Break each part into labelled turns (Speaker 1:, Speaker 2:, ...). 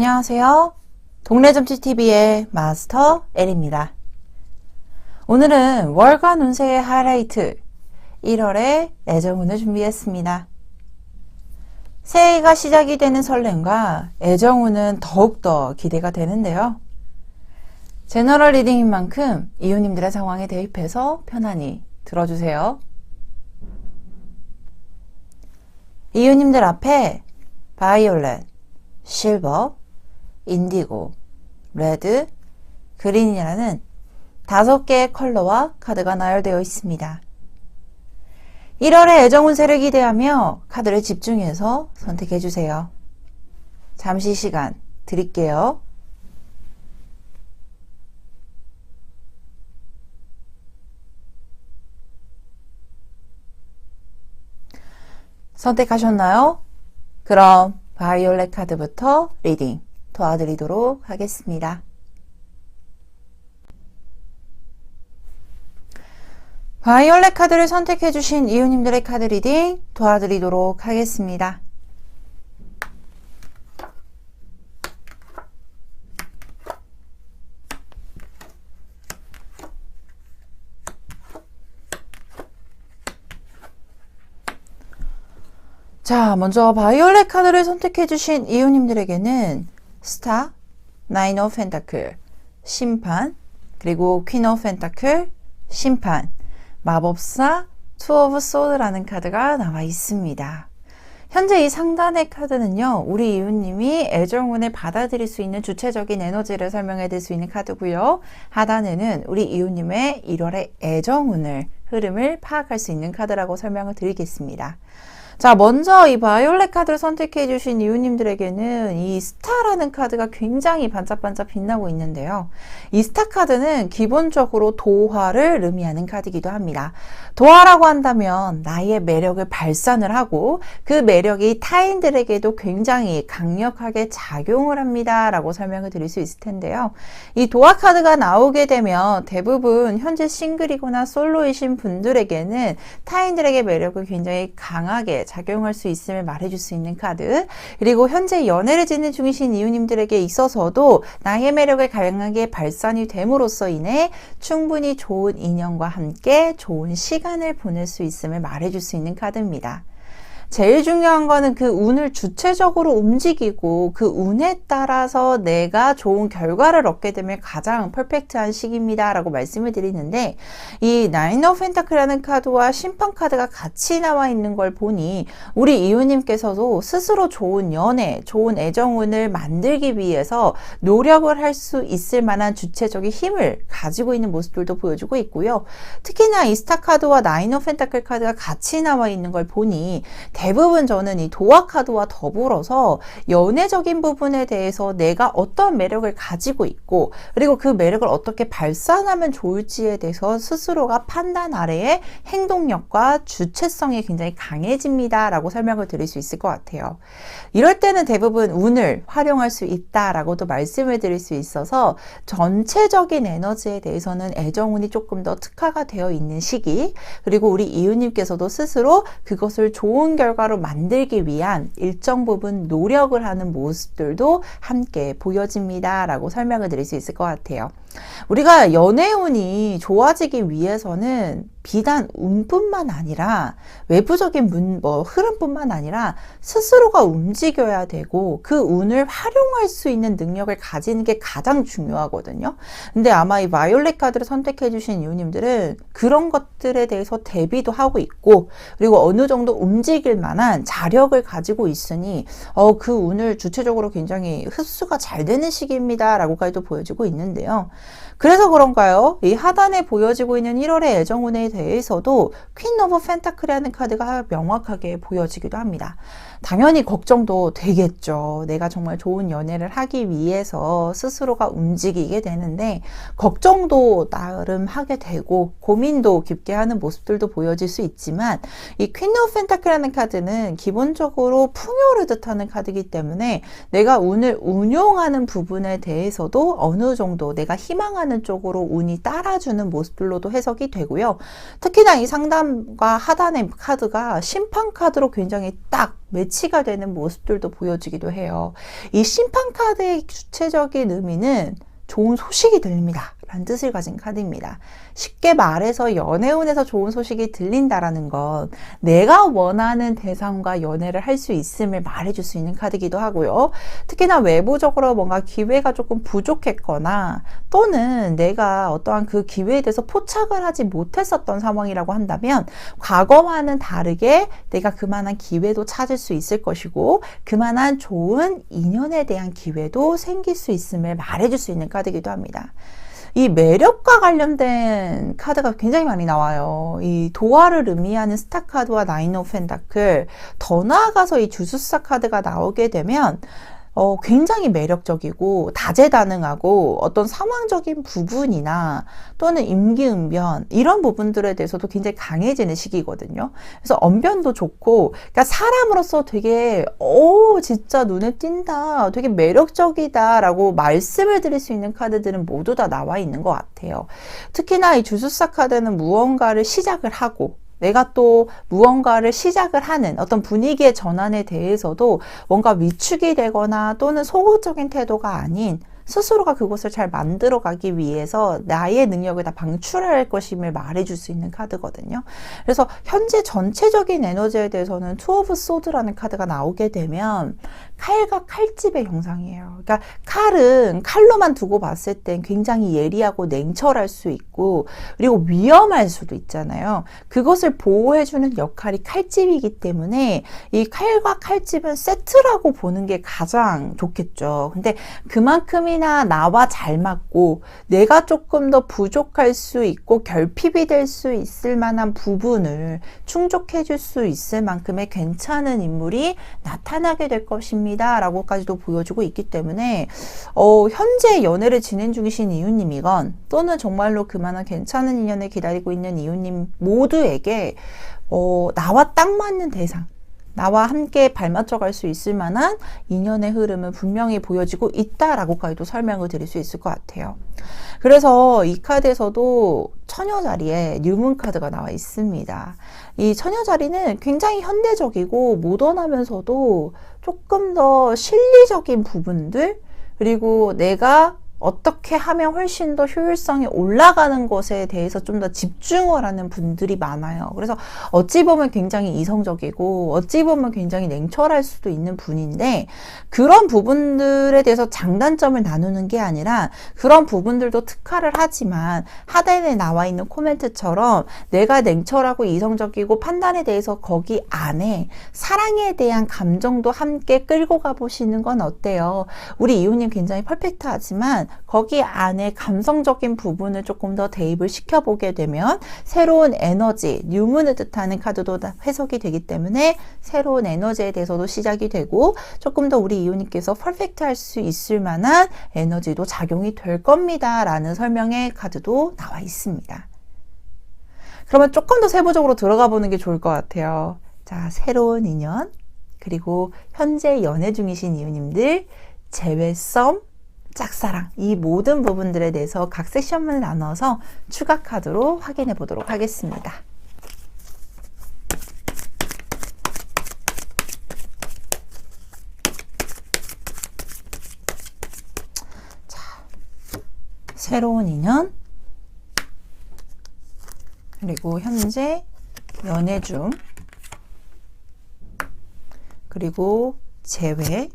Speaker 1: 안녕하세요. 동네점치TV의 마스터 L입니다. 오늘은 월간 운세의 하이라이트 1월의 애정운을 준비했습니다. 새해가 시작이 되는 설렘과 애정운은 더욱더 기대가 되는데요. 제너럴 리딩인 만큼 이웃님들의 상황에 대입해서 편안히 들어주세요. 이웃님들 앞에 바이올렛, 실버, 인디고, 레드, 그린이라는 5개의 컬러와 카드가 나열되어 있습니다. 1월의 애정운세를 기대하며 카드를 집중해서 선택해주세요. 잠시 시간 드릴게요. 선택하셨나요? 그럼 바이올렛 카드부터 리딩 도와드리도록 하겠습니다. 바이올렛 카드를 선택해주신 이웃님들의 카드 리딩 도와드리도록 하겠습니다. 자, 먼저 바이올렛 카드를 선택해주신 이웃님들에게는 스타, 나인 오브 펜타클, 심판, 그리고 퀸 오브 펜타클, 심판, 마법사, 투 오브 소드라는 카드가 나와 있습니다. 현재 이 상단의 카드는요, 우리 이웃님이 애정운을 받아들일 수 있는 주체적인 에너지를 설명해 드릴 수 있는 카드고요. 하단에는 우리 이웃님의 1월의 애정운을 흐름을 파악할 수 있는 카드라고 설명을 드리겠습니다. 자, 먼저 이 바이올렛 카드를 선택해 주신 이웃님들에게는 이 스타라는 카드가 굉장히 반짝반짝 빛나고 있는데요. 이 스타 카드는 기본적으로 도화를 의미하는 카드이기도 합니다. 도화라고 한다면 나의 매력을 발산을 하고 그 매력이 타인들에게도 굉장히 강력하게 작용을 합니다 라고 설명을 드릴 수 있을 텐데요. 이 도화 카드가 나오게 되면 대부분 현재 싱글이거나 솔로이신 분들에게는 타인들에게 매력을 굉장히 강하게 작용할 수 있음을 말해줄 수 있는 카드, 그리고 현재 연애를 진행 중이신 이웃님들에게 있어서도 나의 매력을 강하게 발산이 됨으로써 인해 충분히 좋은 인연과 함께 좋은 시간을 보낼 수 있음을 말해줄 수 있는 카드입니다. 제일 중요한 거는 그 운을 주체적으로 움직이고 그 운에 따라서 내가 좋은 결과를 얻게 되면 가장 퍼펙트한 시기입니다 라고 말씀을 드리는데, 이 나인 오브 펜타클이라는 카드와 심판 카드가 같이 나와 있는 걸 보니 우리 이웃님께서도 스스로 좋은 연애, 좋은 애정운을 만들기 위해서 노력을 할 수 있을 만한 주체적인 힘을 가지고 있는 모습들도 보여주고 있고요. 특히나 이 스타 카드와 나인 오브 펜타클 카드가 같이 나와 있는 걸 보니 대부분 저는 이 도화 카드와 더불어서 연애적인 부분에 대해서 내가 어떤 매력을 가지고 있고, 그리고 그 매력을 어떻게 발산하면 좋을지에 대해서 스스로가 판단 아래에 행동력과 주체성이 굉장히 강해집니다 라고 설명을 드릴 수 있을 것 같아요. 이럴 때는 대부분 운을 활용할 수 있다라고도 말씀을 드릴 수 있어서 전체적인 에너지에 대해서는 애정운이 조금 더 특화가 되어 있는 시기, 그리고 우리 이웃님께서도 스스로 그것을 좋은 결과로 만들기 위한 일정 부분 노력을 하는 모습들도 함께 보여집니다 라고 설명을 드릴 수 있을 것 같아요. 우리가 연애운이 좋아지기 위해서는 비단 운뿐만 아니라 외부적인 흐름뿐만 아니라 스스로가 움직여야 되고 그 운을 활용할 수 있는 능력을 가지는 게 가장 중요하거든요. 근데 아마 이 바이올렛 카드를 선택해 주신 이웃님들은 그런 것들에 대해서 대비도 하고 있고, 그리고 어느 정도 움직일 만한 자력을 가지고 있으니 그 운을 주체적으로 굉장히 흡수가 잘 되는 시기입니다 라고까지도 보여지고 있는데요. 그래서 그런가요? 이 하단에 보여지고 있는 1월의 애정운에 대해서도 퀸 오브 펜타클이라는 카드가 명확하게 보여지기도 합니다. 당연히 걱정도 되겠죠. 내가 정말 좋은 연애를 하기 위해서 스스로가 움직이게 되는데 걱정도 나름 하게 되고 고민도 깊게 하는 모습들도 보여질 수 있지만, 이 퀸 오브 펜타클이라는 카드는 기본적으로 풍요를 뜻하는 카드이기 때문에 내가 운을 운용하는 부분에 대해서도 어느 정도 내가 힘을 희망하는 쪽으로 운이 따라주는 모습들로도 해석이 되고요. 특히나 이 상담과 하단의 카드가 심판 카드로 굉장히 딱 매치가 되는 모습들도 보여지기도 해요. 이 심판 카드의 주체적인 의미는 좋은 소식이 들립니다 라는 뜻을 가진 카드입니다. 쉽게 말해서 연애운에서 좋은 소식이 들린다라는 건 내가 원하는 대상과 연애를 할 수 있음을 말해줄 수 있는 카드이기도 하고요. 특히나 외부적으로 뭔가 기회가 조금 부족했거나 또는 내가 어떠한 그 기회에 대해서 포착을 하지 못했었던 상황이라고 한다면 과거와는 다르게 내가 그만한 기회도 찾을 수 있을 것이고 그만한 좋은 인연에 대한 기회도 생길 수 있음을 말해줄 수 있는 카드이기도 합니다. 이 매력과 관련된 카드가 굉장히 많이 나와요. 이 도화를 의미하는 스타 카드와 나인 오브 펜타클, 더 나아가서 이 주술사 카드가 나오게 되면 굉장히 매력적이고 다재다능하고 어떤 상황적인 부분이나 또는 임기응변 이런 부분들에 대해서도 굉장히 강해지는 시기거든요. 그래서 언변도 좋고 그러니까 사람으로서 되게 진짜 눈에 띈다, 되게 매력적이다 라고 말씀을 드릴 수 있는 카드들은 모두 다 나와 있는 것 같아요. 특히나 이 주술사 카드는 무언가를 시작을 하고 내가 또 무언가를 시작을 하는 어떤 분위기의 전환에 대해서도 뭔가 위축이 되거나 또는 소극적인 태도가 아닌 스스로가 그것을 잘 만들어가기 위해서 나의 능력을 다 방출할 것임을 말해줄 수 있는 카드거든요. 그래서 현재 전체적인 에너지에 대해서는 투 오브 소드라는 카드가 나오게 되면 칼과 칼집의 형상이에요. 그러니까 칼은 칼로만 두고 봤을 땐 굉장히 예리하고 냉철할 수 있고 그리고 위험할 수도 있잖아요. 그것을 보호해주는 역할이 칼집이기 때문에 이 칼과 칼집은 세트라고 보는 게 가장 좋겠죠. 근데 그만큼이나 나와 잘 맞고 내가 조금 더 부족할 수 있고 결핍이 될 수 있을 만한 부분을 충족해 줄 수 있을 만큼의 괜찮은 인물이 나타나게 될 것입니다 라고까지도 보여주고 있기 때문에 현재 연애를 진행 중이신 이웃님이건 또는 정말로 그만한 괜찮은 인연을 기다리고 있는 이웃님 모두에게 나와 딱 맞는 대상, 나와 함께 발맞춰 갈 수 있을 만한 인연의 흐름은 분명히 보여지고 있다라고까지도 설명을 드릴 수 있을 것 같아요. 그래서 이 카드에서도 처녀 자리에 뉴문 카드가 나와 있습니다. 이 처녀 자리는 굉장히 현대적이고 모던하면서도 조금 더 실리적인 부분들 그리고 내가 어떻게 하면 훨씬 더 효율성이 올라가는 것에 대해서 좀 더 집중을 하는 분들이 많아요. 그래서 어찌 보면 굉장히 이성적이고 어찌 보면 굉장히 냉철할 수도 있는 분인데 그런 부분들에 대해서 장단점을 나누는 게 아니라 그런 부분들도 특화를 하지만 하단에 나와 있는 코멘트처럼 내가 냉철하고 이성적이고 판단에 대해서 거기 안에 사랑에 대한 감정도 함께 끌고 가보시는 건 어때요? 우리 이웃님 굉장히 퍼펙트하지만 거기 안에 감성적인 부분을 조금 더 대입을 시켜보게 되면 새로운 에너지, 뉴문을 뜻하는 카드도 해석이 되기 때문에 새로운 에너지에 대해서도 시작이 되고 조금 더 우리 이웃님께서 퍼펙트할 수 있을 만한 에너지도 작용이 될 겁니다 라는 설명의 카드도 나와 있습니다. 그러면 조금 더 세부적으로 들어가 보는 게 좋을 것 같아요. 자, 새로운 인연 그리고 현재 연애 중이신 이웃님들 재회성 짝사랑 이 모든 부분들에 대해서 각 섹션을 나눠서 추가 카드로 확인해 보도록 하겠습니다. 자, 새로운 인연 그리고 현재 연애 중 그리고 재회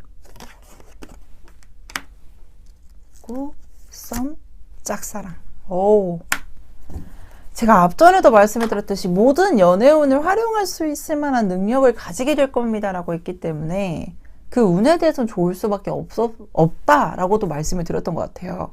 Speaker 1: 썸, 짝사랑. 제가 앞전에도 말씀을 드렸듯이 모든 연애운을 활용할 수 있을 만한 능력을 가지게 될 겁니다 라고 했기 때문에 그 운에 대해서는 좋을 수밖에 없다 라고도 말씀을 드렸던 것 같아요.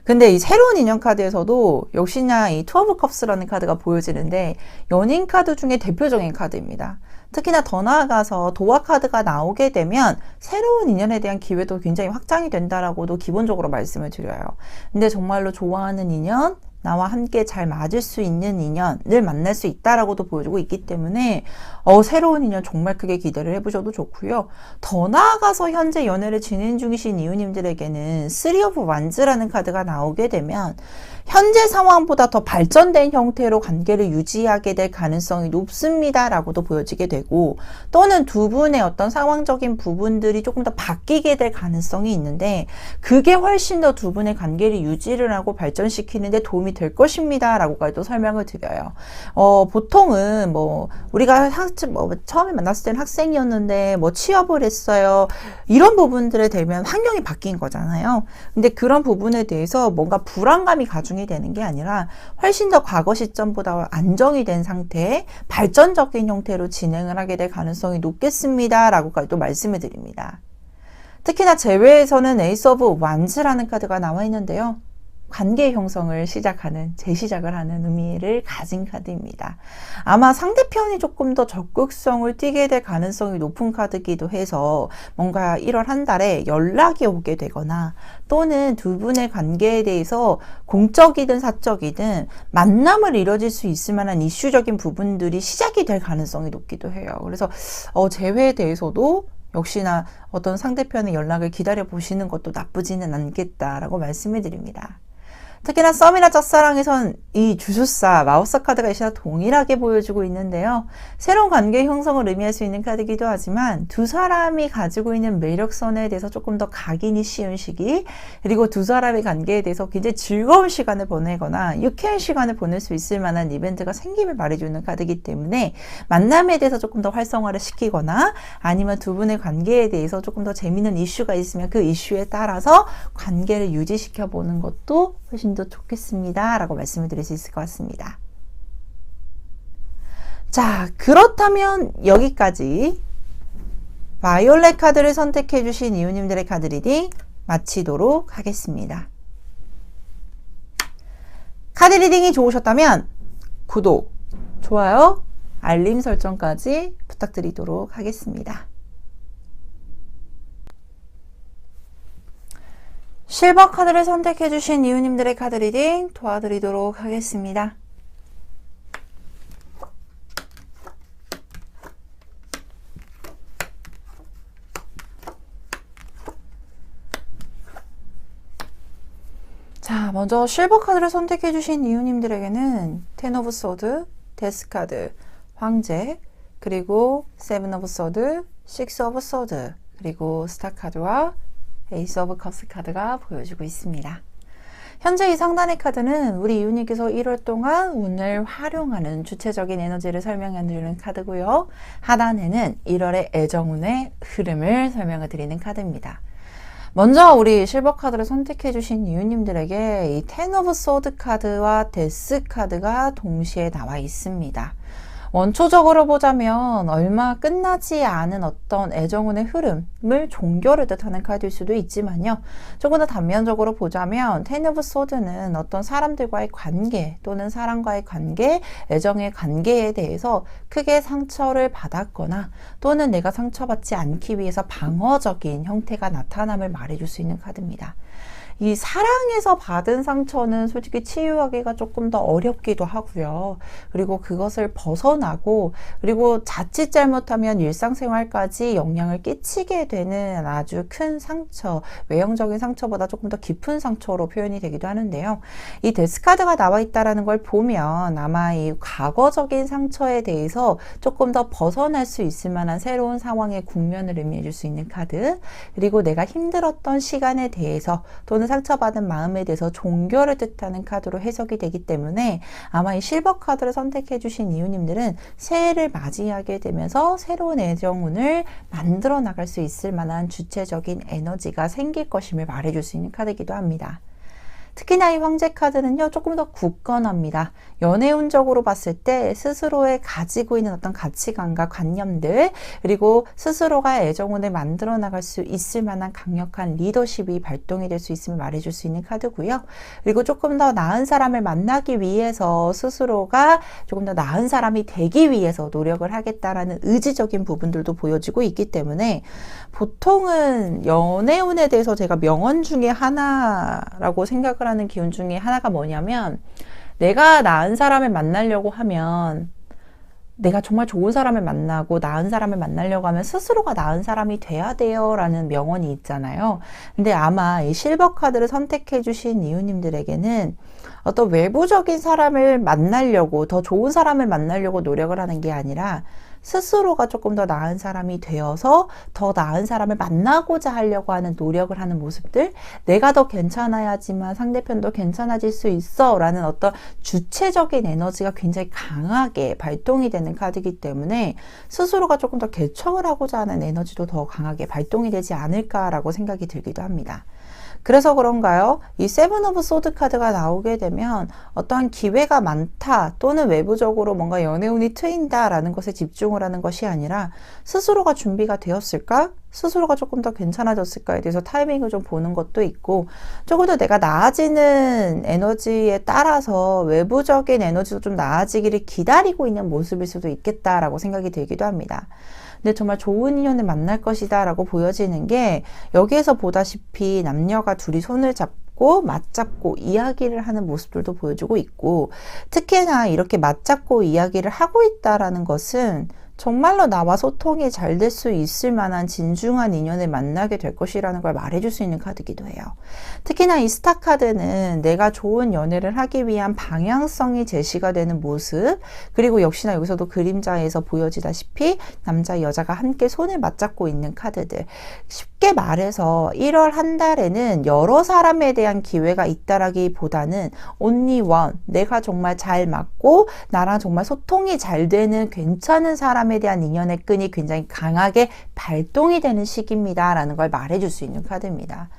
Speaker 1: 근데 이 새로운 인연 카드에서도 역시나 이 투 오브 컵스라는 카드가 보여지는데 연인 카드 중에 대표적인 카드입니다. 특히나 더 나아가서 도화 카드가 나오게 되면 새로운 인연에 대한 기회도 굉장히 확장이 된다라고도 기본적으로 말씀을 드려요. 근데 정말로 좋아하는 인연, 나와 함께 잘 맞을 수 있는 인연을 만날 수 있다라고도 보여주고 있기 때문에 새로운 인연 정말 크게 기대를 해보셔도 좋고요. 더 나아가서 현재 연애를 진행 중이신 이웃님들에게는 3 of Wands라는 카드가 나오게 되면 현재 상황보다 더 발전된 형태로 관계를 유지하게 될 가능성이 높습니다 라고도 보여지게 되고, 또는 두 분의 어떤 상황적인 부분들이 조금 더 바뀌게 될 가능성이 있는데 그게 훨씬 더 두 분의 관계를 유지를 하고 발전시키는 데 도움이 될 것입니다 라고까지 또 설명을 드려요. 보통은 우리가 처음에 만났을 때는 학생이었는데 취업을 했어요, 이런 부분들에 대면 환경이 바뀐 거잖아요. 근데 그런 부분에 대해서 뭔가 불안감이 가중이 되는 게 아니라 훨씬 더 과거 시점보다 안정이 된 상태의 발전적인 형태로 진행을 하게 될 가능성이 높겠습니다 라고까지 또 말씀을 드립니다. 특히나 제외에서는 에이스 오브 완즈라는 카드가 나와 있는데요. 관계 형성을 시작하는, 재시작을 하는 의미를 가진 카드입니다. 아마 상대편이 조금 더 적극성을 띠게 될 가능성이 높은 카드이기도 해서 뭔가 1월 한 달에 연락이 오게 되거나 또는 두 분의 관계에 대해서 공적이든 사적이든 만남을 이뤄질 수 있을 만한 이슈적인 부분들이 시작이 될 가능성이 높기도 해요. 그래서 재회에 대해서도 역시나 어떤 상대편의 연락을 기다려 보시는 것도 나쁘지는 않겠다라고 말씀을 드립니다. 특히나 썸이나 짝사랑에선 이 주술사, 마우스 카드가 역시나 동일하게 보여주고 있는데요. 새로운 관계 형성을 의미할 수 있는 카드이기도 하지만 두 사람이 가지고 있는 매력선에 대해서 조금 더 각인이 쉬운 시기, 그리고 두 사람의 관계에 대해서 굉장히 즐거운 시간을 보내거나 유쾌한 시간을 보낼 수 있을 만한 이벤트가 생김을 말해주는 카드이기 때문에 만남에 대해서 조금 더 활성화를 시키거나 아니면 두 분의 관계에 대해서 조금 더 재미있는 이슈가 있으면 그 이슈에 따라서 관계를 유지시켜 보는 것도 훨씬 더 좋겠습니다 라고 말씀을 드릴 수 있을 것 같습니다. 자, 그렇다면 여기까지 바이올렛 카드를 선택해 주신 이웃님들의 카드 리딩 마치도록 하겠습니다. 카드 리딩이 좋으셨다면 구독, 좋아요, 알림 설정까지 부탁드리도록 하겠습니다. 실버 카드를 선택해 주신 이웃님들의 카드 리딩 도와드리도록 하겠습니다. 자, 먼저 실버 카드를 선택해 주신 이웃님들에게는 10 오브 소드, 데스 카드, 황제, 그리고 7 오브 소드, 6 오브 소드, 그리고 스타 카드와 에이스 오브 컵스 카드가 보여주고 있습니다. 현재 이 상단의 카드는 우리 이웃님께서 1월 동안 운을 활용하는 주체적인 에너지를 설명해 드리는 카드고요. 하단에는 1월의 애정운의 흐름을 설명해 드리는 카드입니다. 먼저 우리 실버 카드를 선택해 주신 이웃님들에게 이 10 오브 소드 카드와 데스 카드가 동시에 나와 있습니다. 원초적으로 보자면 얼마 끝나지 않은 어떤 애정운의 흐름을 종결을 뜻하는 카드일 수도 있지만요. 조금 더 단면적으로 보자면 10 오브 소드는 어떤 사람들과의 관계 또는 사람과의 관계, 애정의 관계에 대해서 크게 상처를 받았거나 또는 내가 상처받지 않기 위해서 방어적인 형태가 나타남을 말해줄 수 있는 카드입니다. 이 사랑에서 받은 상처는 솔직히 치유하기가 조금 더 어렵기도 하고요. 그리고 그것을 벗어나고 그리고 자칫 잘못하면 일상생활까지 영향을 끼치게 되는 아주 큰 상처, 외형적인 상처보다 조금 더 깊은 상처로 표현이 되기도 하는데요. 이 데스카드가 나와 있다는 걸 보면 아마 이 과거적인 상처에 대해서 조금 더 벗어날 수 있을 만한 새로운 상황의 국면을 의미해 줄 수 있는 카드, 그리고 내가 힘들었던 시간에 대해서 또는 상처받은 마음에 대해서 종결을 뜻하는 카드로 해석이 되기 때문에 아마 이 실버 카드를 선택해 주신 이웃님들은 새해를 맞이하게 되면서 새로운 애정운을 만들어 나갈 수 있을 만한 주체적인 에너지가 생길 것임을 말해줄 수 있는 카드이기도 합니다. 특히나 이 황제 카드는요, 조금 더 굳건합니다. 연애운적으로 봤을 때 스스로의 가지고 있는 어떤 가치관과 관념들, 그리고 스스로가 애정운을 만들어 나갈 수 있을 만한 강력한 리더십이 발동이 될 수 있음을 말해줄 수 있는 카드고요. 그리고 조금 더 나은 사람을 만나기 위해서 스스로가 조금 더 나은 사람이 되기 위해서 노력을 하겠다라는 의지적인 부분들도 보여지고 있기 때문에 보통은 연애운에 대해서 제가 명언 중에 하나라고 생각을 펜타클하는 기운 중에 하나가 뭐냐면, 내가 나은 사람을 만나려고 하면, 내가 정말 좋은 사람을 만나고 나은 사람을 만나려고 하면 스스로가 나은 사람이 돼야 돼요 라는 명언이 있잖아요. 근데 아마 이 실버 카드를 선택해 주신 이웃님들에게는 어떤 외부적인 사람을 만나려고, 더 좋은 사람을 만나려고 노력을 하는 게 아니라 스스로가 조금 더 나은 사람이 되어서 더 나은 사람을 만나고자 하려고 하는 노력을 하는 모습들, 내가 더 괜찮아야지만 상대편도 괜찮아질 수 있어 라는 어떤 주체적인 에너지가 굉장히 강하게 발동이 되는 카드이기 때문에 스스로가 조금 더 개척을 하고자 하는 에너지도 더 강하게 발동이 되지 않을까라고 생각이 들기도 합니다. 그래서 그런가요? 이 세븐 오브 소드 카드가 나오게 되면 어떠한 기회가 많다 또는 외부적으로 뭔가 연애운이 트인다 라는 것에 집중을 하는 것이 아니라 스스로가 준비가 되었을까? 스스로가 조금 더 괜찮아졌을까에 대해서 타이밍을 좀 보는 것도 있고, 조금 더 내가 나아지는 에너지에 따라서 외부적인 에너지도 좀 나아지기를 기다리고 있는 모습일 수도 있겠다라고 생각이 들기도 합니다. 근데 정말 좋은 인연을 만날 것이다 라고 보여지는 게, 여기에서 보다시피 남녀가 둘이 손을 잡고 맞잡고 이야기를 하는 모습들도 보여주고 있고, 특히나 이렇게 맞잡고 이야기를 하고 있다라는 것은 정말로 나와 소통이 잘 될 수 있을 만한 진중한 인연을 만나게 될 것이라는 걸 말해줄 수 있는 카드이기도 해요. 특히나 이 스타 카드는 내가 좋은 연애를 하기 위한 방향성이 제시가 되는 모습, 그리고 역시나 여기서도 그림자에서 보여지다시피 남자 여자가 함께 손을 맞잡고 있는 카드들. 쉽게 말해서 1월 한 달에는 여러 사람에 대한 기회가 있다라기보다는 only one, 내가 정말 잘 맞고 나랑 정말 소통이 잘 되는 괜찮은 사람에 대한 인연의 끈이 굉장히 강하게 발동이 되는 시기입니다 라는 걸 말해줄 수 있는 카드입니다.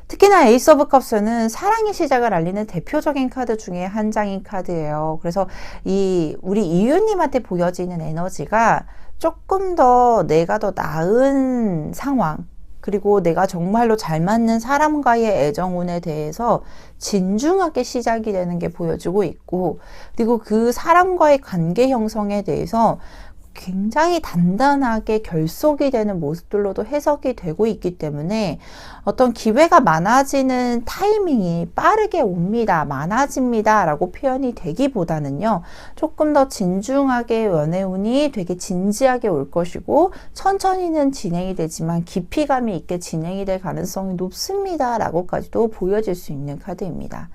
Speaker 1: 특히나 에이스 오브 컵스는 사랑의 시작을 알리는 대표적인 카드 중에 한 장인 카드예요. 그래서 우리 이유님한테 보여지는 에너지가 조금 더 내가 더 나은 상황, 그리고 내가 정말로 잘 맞는 사람과의 애정운에 대해서 진중하게 시작이 되는 게 보여지고 있고, 그리고 그 사람과의 관계 형성에 대해서 굉장히 단단하게 결속이 되는 모습들로도 해석이 되고 있기 때문에 어떤 기회가 많아지는 타이밍이 빠르게 옵니다, 많아집니다 라고 표현이 되기보다는요, 조금 더 진중하게 연애운이 되게 진지하게 올 것이고 천천히는 진행이 되지만 깊이감이 있게 진행이 될 가능성이 높습니다 라고까지도 보여질 수 있는 카드입니다.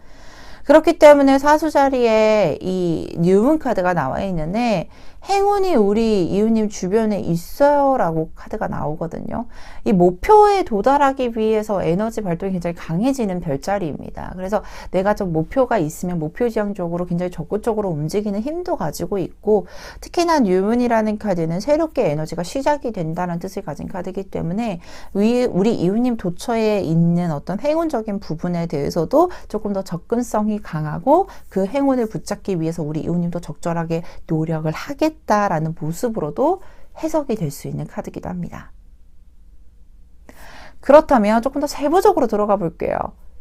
Speaker 1: 그렇기 때문에 사수 자리에 이 뉴문 카드가 나와 있는데, 행운이 우리 이웃님 주변에 있어요 라고 카드가 나오거든요. 이 목표에 도달하기 위해서 에너지 발동이 굉장히 강해지는 별자리입니다. 그래서 내가 좀 목표가 있으면 목표 지향적으로 굉장히 적극적으로 움직이는 힘도 가지고 있고, 특히나 뉴문이라는 카드는 새롭게 에너지가 시작이 된다는 뜻을 가진 카드이기 때문에 우리 이웃님 도처에 있는 어떤 행운적인 부분에 대해서도 조금 더 접근성이 강하고, 그 행운을 붙잡기 위해서 우리 이웃님도 적절하게 노력을 하겠다라는 모습으로도 해석이 될 수 있는 카드이기도 합니다. 그렇다면 조금 더 세부적으로 들어가 볼게요.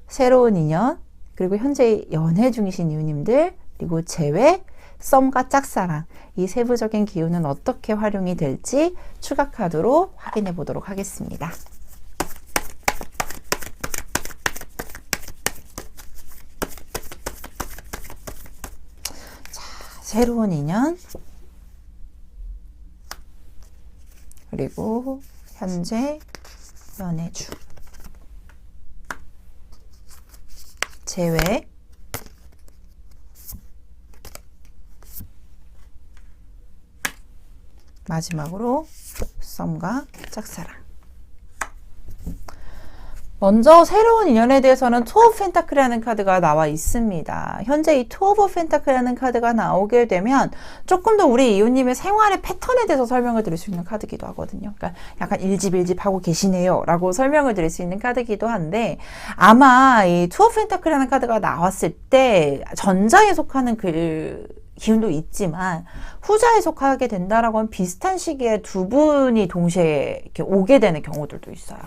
Speaker 1: 새로운 인연, 그리고 현재 연애 중이신 이웃님들, 그리고 재회, 썸과 짝사랑, 이 세부적인 기운은 어떻게 활용이 될지 추가 카드로 확인해 보도록 하겠습니다. 자, 새로운 인연, 그리고 현재 연애 중, 재회, 마지막으로 썸과 짝사랑. 먼저 새로운 인연에 대해서는 투 오브 펜타클이라는 카드가 나와 있습니다. 현재 이 투 오브 펜타클이라는 카드가 나오게 되면 조금 더 우리 이웃님의 생활의 패턴에 대해서 설명을 드릴 수 있는 카드이기도 하거든요. 그러니까 약간 일집 하고 계시네요 라고 설명을 드릴 수 있는 카드이기도 한데, 아마 이 투 오브 펜타클이라는 카드가 나왔을 때 전자에 속하는 기운도 있지만 후자에 속하게 된다라고 하면 비슷한 시기에 두 분이 동시에 이렇게 오게 되는 경우들도 있어요.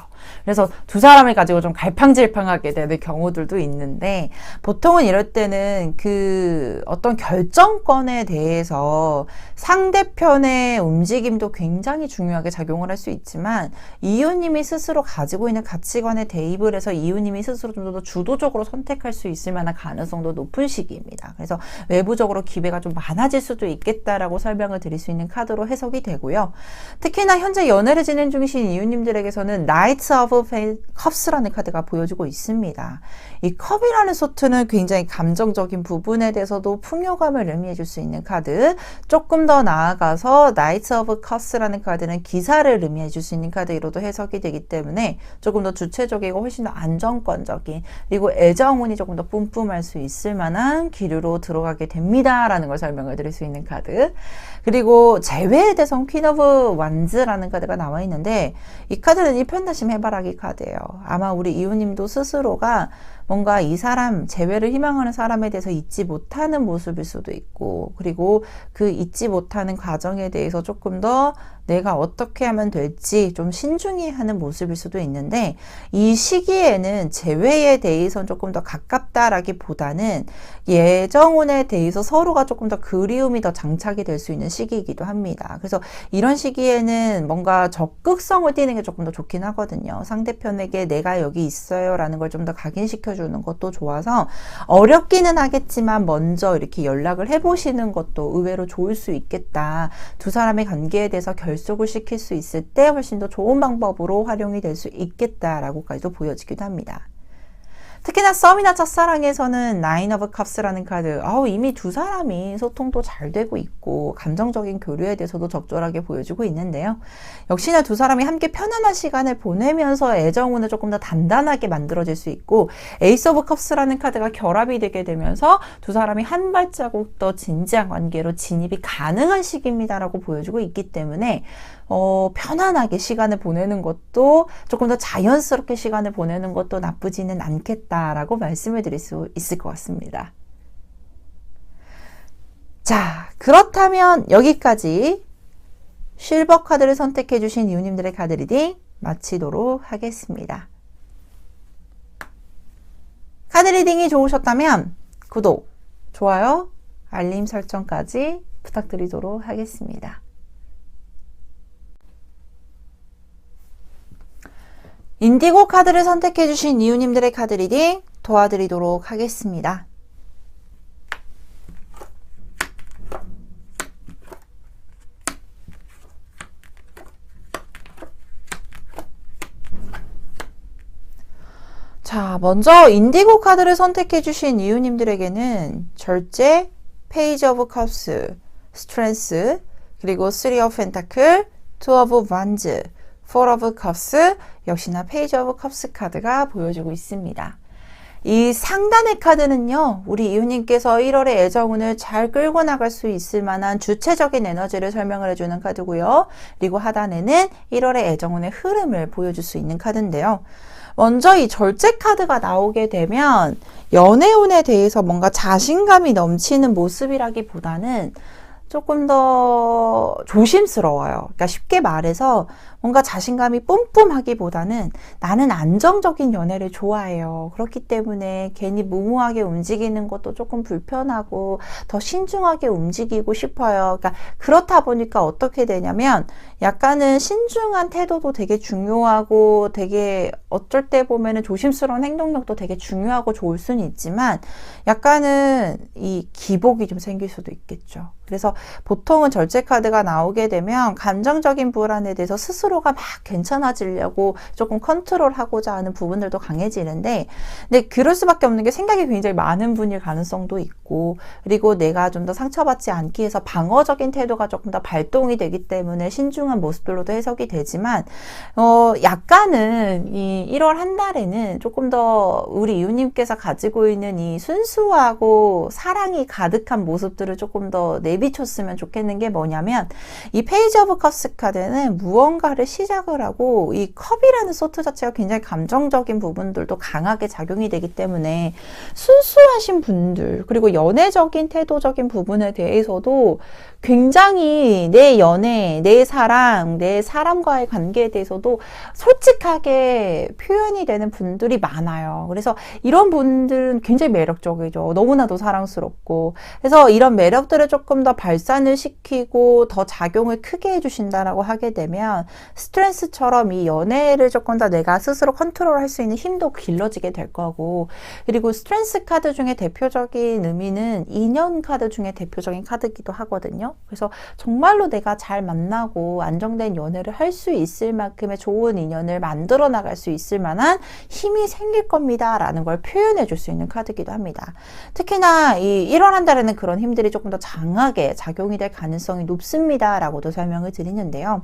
Speaker 1: 그래서 두 사람을 가지고 좀 갈팡질팡하게 되는 경우들도 있는데 보통은 이럴 때는 그 어떤 결정권에 대해서 상대편의 움직임도 굉장히 중요하게 작용을 할 수 있지만 이웃님이 스스로 가지고 있는 가치관에 대입을 해서 이웃님이 스스로 좀 더 주도적으로 선택할 수 있을 만한 가능성도 높은 시기입니다. 그래서 외부적으로 기회가 좀 많아질 수도 있겠다라고 설명을 드릴 수 있는 카드로 해석이 되고요. 특히나 현재 연애를 진행 중이신 이웃님들에게서는 Knight of Cups라는 카드가 보여주고 있습니다. 이 컵이라는 소트는 굉장히 감정적인 부분에 대해서도 풍요감을 의미해 줄 수 있는 카드. 조금 더 나아가서 Knight of Cups라는 카드는 기사를 의미해 줄 수 있는 카드로도 해석이 되기 때문에 조금 더 주체적이고 훨씬 더 안정권적인 그리고 애정운이 조금 더 뿜뿜할 수 있을 만한 기류로 들어가게 됩니다라는 걸 설명을 드릴 수 있는 카드. 그리고 재회에 대해서는 퀸 오브 완즈라는 카드가 나와 있는데 이 카드는 일편단심 해바라기 카드예요. 아마 우리 이웃님도 스스로가 뭔가 이 사람, 재회를 희망하는 사람에 대해서 잊지 못하는 모습일 수도 있고 그리고 그 잊지 못하는 과정에 대해서 조금 더 내가 어떻게 하면 될지 좀 신중히 하는 모습일 수도 있는데 이 시기에는 재회에 대해서는 조금 더 가깝다라기보다는 예정운에 대해서 서로가 조금 더 그리움이 더 장착이 될 수 있는 시기이기도 합니다. 그래서 이런 시기에는 뭔가 적극성을 띠는 게 조금 더 좋긴 하거든요. 상대편에게 내가 여기 있어요 라는 걸 좀 더 각인시켜 주는 것도 좋아서 어렵기는 하겠지만 먼저 이렇게 연락을 해보시는 것도 의외로 좋을 수 있겠다. 두 사람의 관계에 대해서 결속을 시킬 수 있을 때 훨씬 더 좋은 방법으로 활용이 될 수 있겠다라고까지도 보여지기도 합니다. 특히나 썸이나 첫사랑에서는 Nine of Cups라는 카드, 이미 두 사람이 소통도 잘 되고 있고 감정적인 교류에 대해서도 적절하게 보여주고 있는데요. 역시나 두 사람이 함께 편안한 시간을 보내면서 애정운을 조금 더 단단하게 만들어질 수 있고 Ace of Cups라는 카드가 결합이 되게 되면서 두 사람이 한 발자국 더 진지한 관계로 진입이 가능한 시기입니다라고 보여주고 있기 때문에 편안하게 시간을 보내는 것도 조금 더 자연스럽게 시간을 보내는 것도 나쁘지는 않겠다라고 말씀을 드릴 수 있을 것 같습니다. 자, 그렇다면 여기까지 실버 카드를 선택해 주신 이웃님들의 카드 리딩 마치도록 하겠습니다. 카드 리딩이 좋으셨다면 구독, 좋아요, 알림 설정까지 부탁드리도록 하겠습니다. 인디고 카드를 선택해 주신 이웃님들의 카드 리딩 도와드리도록 하겠습니다. 자, 먼저 인디고 카드를 선택해 주신 이웃님들에게는 절제, 페이지 오브 컵스, 스트렝스, 그리고 3 of 펜타클, 2 of wands, 4 of cups, 역시나 페이지 오브 컵스 카드가 보여주고 있습니다. 이 상단의 카드는요, 우리 이웃님께서 1월의 애정운을 잘 끌고 나갈 수 있을 만한 주체적인 에너지를 설명을 해주는 카드고요. 그리고 하단에는 1월의 애정운의 흐름을 보여줄 수 있는 카드인데요. 먼저 이 절제 카드가 나오게 되면 연애운에 대해서 뭔가 자신감이 넘치는 모습이라기보다는 조금 더 조심스러워요. 그러니까 쉽게 말해서 뭔가 자신감이 뿜뿜하기보다는 나는 안정적인 연애를 좋아해요. 그렇기 때문에 괜히 무모하게 움직이는 것도 조금 불편하고 더 신중하게 움직이고 싶어요. 그러니까 그렇다 보니까 어떻게 되냐면 약간은 신중한 태도도 되게 중요하고 되게 어쩔 때 보면은 조심스러운 행동력도 되게 중요하고 좋을 수는 있지만 약간은 이 기복이 좀 생길 수도 있겠죠. 그래서 보통은 절제 카드가 나오게 되면 감정적인 불안에 대해서 스스로가 막 괜찮아지려고 조금 컨트롤하고자 하는 부분들도 강해지는데 근데 그럴 수밖에 없는 게 생각이 굉장히 많은 분일 가능성도 있고 그리고 내가 좀 더 상처받지 않기 위해서 방어적인 태도가 조금 더 발동이 되기 때문에 신중한 모습들로도 해석이 되지만 약간은 이 1월 한 달에는 조금 더 우리 이웃님께서 가지고 있는 이 순수하고 사랑이 가득한 모습들을 조금 더 내 내비쳤으면 좋겠는 게 뭐냐면 이 페이지 오브 컵스 카드는 무언가를 시작을 하고 이 컵이라는 소트 자체가 굉장히 감정적인 부분들도 강하게 작용이 되기 때문에 순수하신 분들 그리고 연애적인 태도적인 부분에 대해서도 굉장히 내 연애, 내 사랑, 내 사람과의 관계에 대해서도 솔직하게 표현이 되는 분들이 많아요. 그래서 이런 분들은 굉장히 매력적이죠. 너무나도 사랑스럽고. 그래서 이런 매력들을 조금 더 발산을 시키고 더 작용을 크게 해주신다라고 하게 되면 스트레스처럼 이 연애를 조금 더 내가 스스로 컨트롤할 수 있는 힘도 길러지게 될 거고 그리고 스트레스 카드 중에 대표적인 의미는 인연 카드 중에 대표적인 카드이기도 하거든요. 그래서 정말로 내가 잘 만나고 안정된 연애를 할 수 있을 만큼의 좋은 인연을 만들어 나갈 수 있을 만한 힘이 생길 겁니다 라는 걸 표현해 줄 수 있는 카드이기도 합니다. 특히나 이 일어난다라는 그런 힘들이 조금 더 강하게 작용이 될 가능성이 높습니다 라고도 설명을 드리는데요.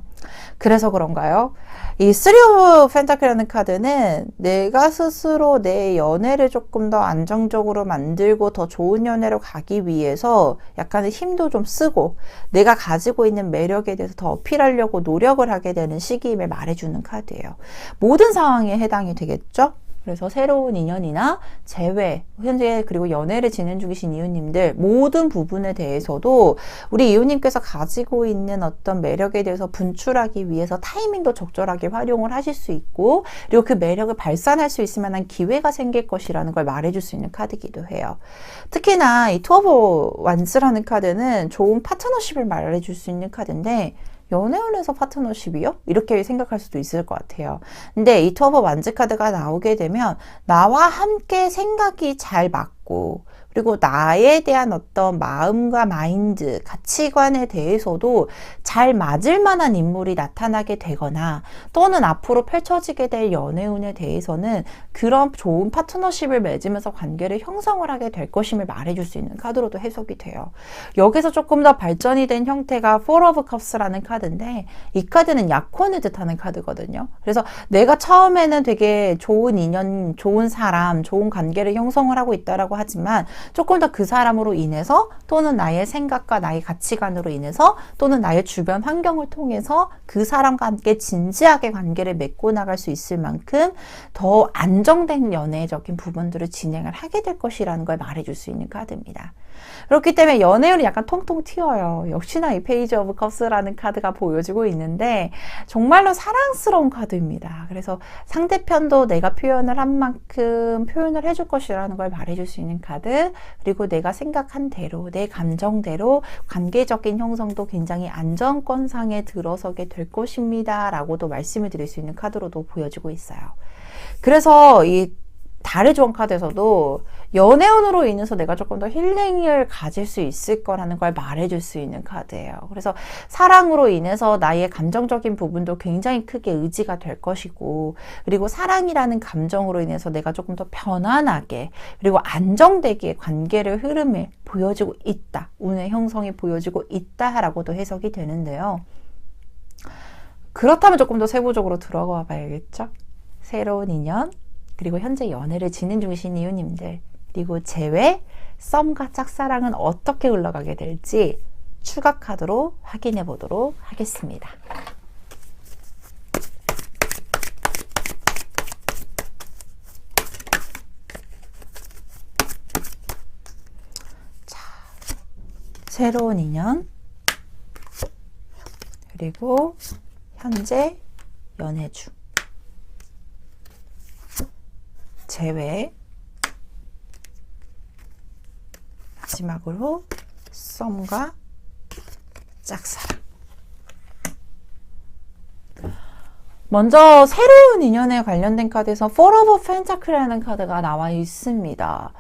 Speaker 1: 그래서 그런가요? 이 쓰리 오브 펜타클이라는 카드는 내가 스스로 내 연애를 조금 더 안정적으로 만들고 더 좋은 연애로 가기 위해서 약간의 힘도 좀 쓰고 내가 가지고 있는 매력에 대해서 더 어필하려고 노력을 하게 되는 시기임을 말해주는 카드예요. 모든 상황에 해당이 되겠죠? 그래서 새로운 인연이나 재회, 현재 그리고 연애를 진행 중이신 이웃님들 모든 부분에 대해서도 우리 이웃님께서 가지고 있는 어떤 매력에 대해서 분출하기 위해서 타이밍도 적절하게 활용을 하실 수 있고 그리고 그 매력을 발산할 수 있을 만한 기회가 생길 것이라는 걸 말해줄 수 있는 카드이기도 해요. 특히나 이 투 오브 완스라는 카드는 좋은 파트너십을 말해줄 수 있는 카드인데 연애운에서 파트너십이요? 이렇게 생각할 수도 있을 것 같아요. 근데 이 투 오브 완즈 카드가 나오게 되면 나와 함께 생각이 잘 맞고 그리고 나에 대한 어떤 마음과 마인드, 가치관에 대해서도 잘 맞을 만한 인물이 나타나게 되거나 또는 앞으로 펼쳐지게 될 연애운에 대해서는 그런 좋은 파트너십을 맺으면서 관계를 형성을 하게 될 것임을 말해줄 수 있는 카드로도 해석이 돼요. 여기서 조금 더 발전이 된 형태가 Four of Cups라는 카드인데 이 카드는 약혼을 뜻하는 카드거든요. 그래서 내가 처음에는 되게 좋은 인연, 좋은 사람, 좋은 관계를 형성을 하고 있다라고 하지만 조금 더 그 사람으로 인해서 또는 나의 생각과 나의 가치관으로 인해서 또는 나의 주변 환경을 통해서 그 사람과 함께 진지하게 관계를 맺고 나갈 수 있을 만큼 더 안정된 연애적인 부분들을 진행을 하게 될 것이라는 걸 말해줄 수 있는 카드입니다. 그렇기 때문에 연애운이 약간 통통 튀어요. 역시나 이 페이지 오브 컵스라는 카드가 보여지고 있는데 정말로 사랑스러운 카드입니다. 그래서 상대편도 내가 표현을 한 만큼 표현을 해줄 것이라는 걸 말해줄 수 있는 카드 그리고 내가 생각한 대로 내 감정대로 관계적인 형성도 굉장히 안정권상에 들어서게 될 것입니다 라고도 말씀을 드릴 수 있는 카드로도 보여지고 있어요. 그래서 이 달의 조언 카드에서도 연애운으로 인해서 내가 조금 더 힐링을 가질 수 있을 거라는 걸 말해줄 수 있는 카드예요. 그래서 사랑으로 인해서 나의 감정적인 부분도 굉장히 크게 의지가 될 것이고 그리고 사랑이라는 감정으로 인해서 내가 조금 더 편안하게 그리고 안정되게 관계를 흐름을 보여주고 있다. 운의 형성이 보여지고 있다라고도 해석이 되는데요. 그렇다면 조금 더 세부적으로 들어가 봐야겠죠? 새로운 인연 그리고 현재 연애를 진행 중이신 이웃님들 그리고 재회, 썸과 짝사랑은 어떻게 흘러가게 될지 추가 카드로 확인해 보도록 하겠습니다. 자, 새로운 인연 그리고 현재 연애 중 재회 마지막으로 썸과 짝사랑 먼저 새로운 인연에 관련된 카드에서 Four of Pentacles라는 카드가 나와 있습니다.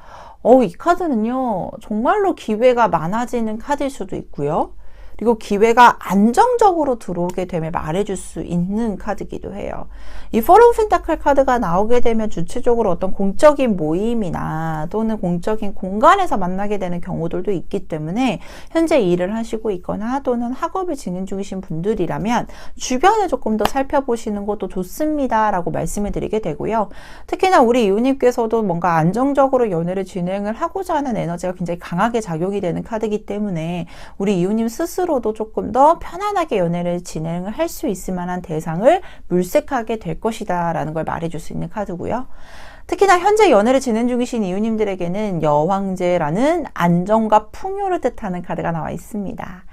Speaker 1: 이 카드는요 정말로 기회가 많아지는 카드일 수도 있고요. 그리고 기회가 안정적으로 들어오게 되면 말해줄 수 있는 카드기도 해요. 이 포 오브 펜타클 카드가 나오게 되면 주체적으로 어떤 공적인 모임이나 또는 공적인 공간에서 만나게 되는 경우들도 있기 때문에 현재 일을 하시고 있거나 또는 학업을 진행 중이신 분들이라면 주변을 조금 더 살펴보시는 것도 좋습니다 라고 말씀을 드리게 되고요. 특히나 우리 이웃님께서도 뭔가 안정적으로 연애를 진행을 하고자 하는 에너지가 굉장히 강하게 작용이 되는 카드이기 때문에 우리 이웃님 스스로도 조금 더 편안하게 연애를 진행을 할 수 있을 만한 대상을 물색하게 될 것이다 라는 걸 말해줄 수 있는 카드고요. 특히나 현재 연애를 진행 중이신 이웃님들에게는 여왕제라는 안정과 풍요를 뜻하는 카드가 나와 있습니다.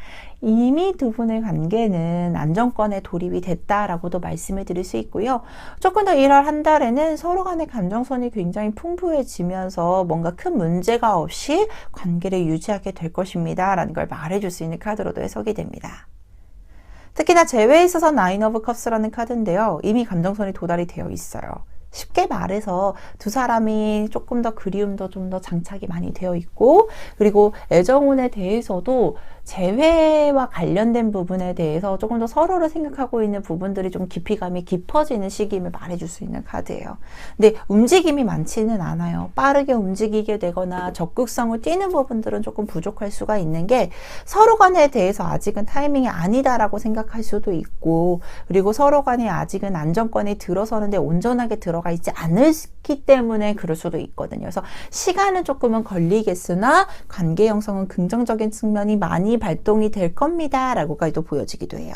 Speaker 1: 이미 두 분의 관계는 안정권에 돌입이 됐다라고도 말씀을 드릴 수 있고요. 조금 더 1월 한 달에는 서로 간의 감정선이 굉장히 풍부해지면서 뭔가 큰 문제가 없이 관계를 유지하게 될 것입니다 라는 걸 말해줄 수 있는 카드로도 해석이 됩니다. 특히나 재회에 있어서 나인 오브 컵스라는 카드인데요. 이미 감정선이 도달이 되어 있어요. 쉽게 말해서 두 사람이 조금 더 그리움도 좀 더 장착이 많이 되어 있고, 그리고 애정운에 대해서도 재회와 관련된 부분에 대해서 조금 더 서로를 생각하고 있는 부분들이 좀 깊이감이 깊어지는 시기임을 말해줄 수 있는 카드예요. 근데 움직임이 많지는 않아요. 빠르게 움직이게 되거나 적극성을 띠는 부분들은 조금 부족할 수가 있는 게, 서로 간에 대해서 아직은 타이밍이 아니다라고 생각할 수도 있고, 그리고 서로 간에 아직은 안정권이 들어서는데 온전하게 들어가 있지 않기 때문에 그럴 수도 있거든요. 그래서 시간은 조금은 걸리겠으나 관계 형성은 긍정적인 측면이 많이 발동이 될 겁니다 라고까지도 보여지기도 해요.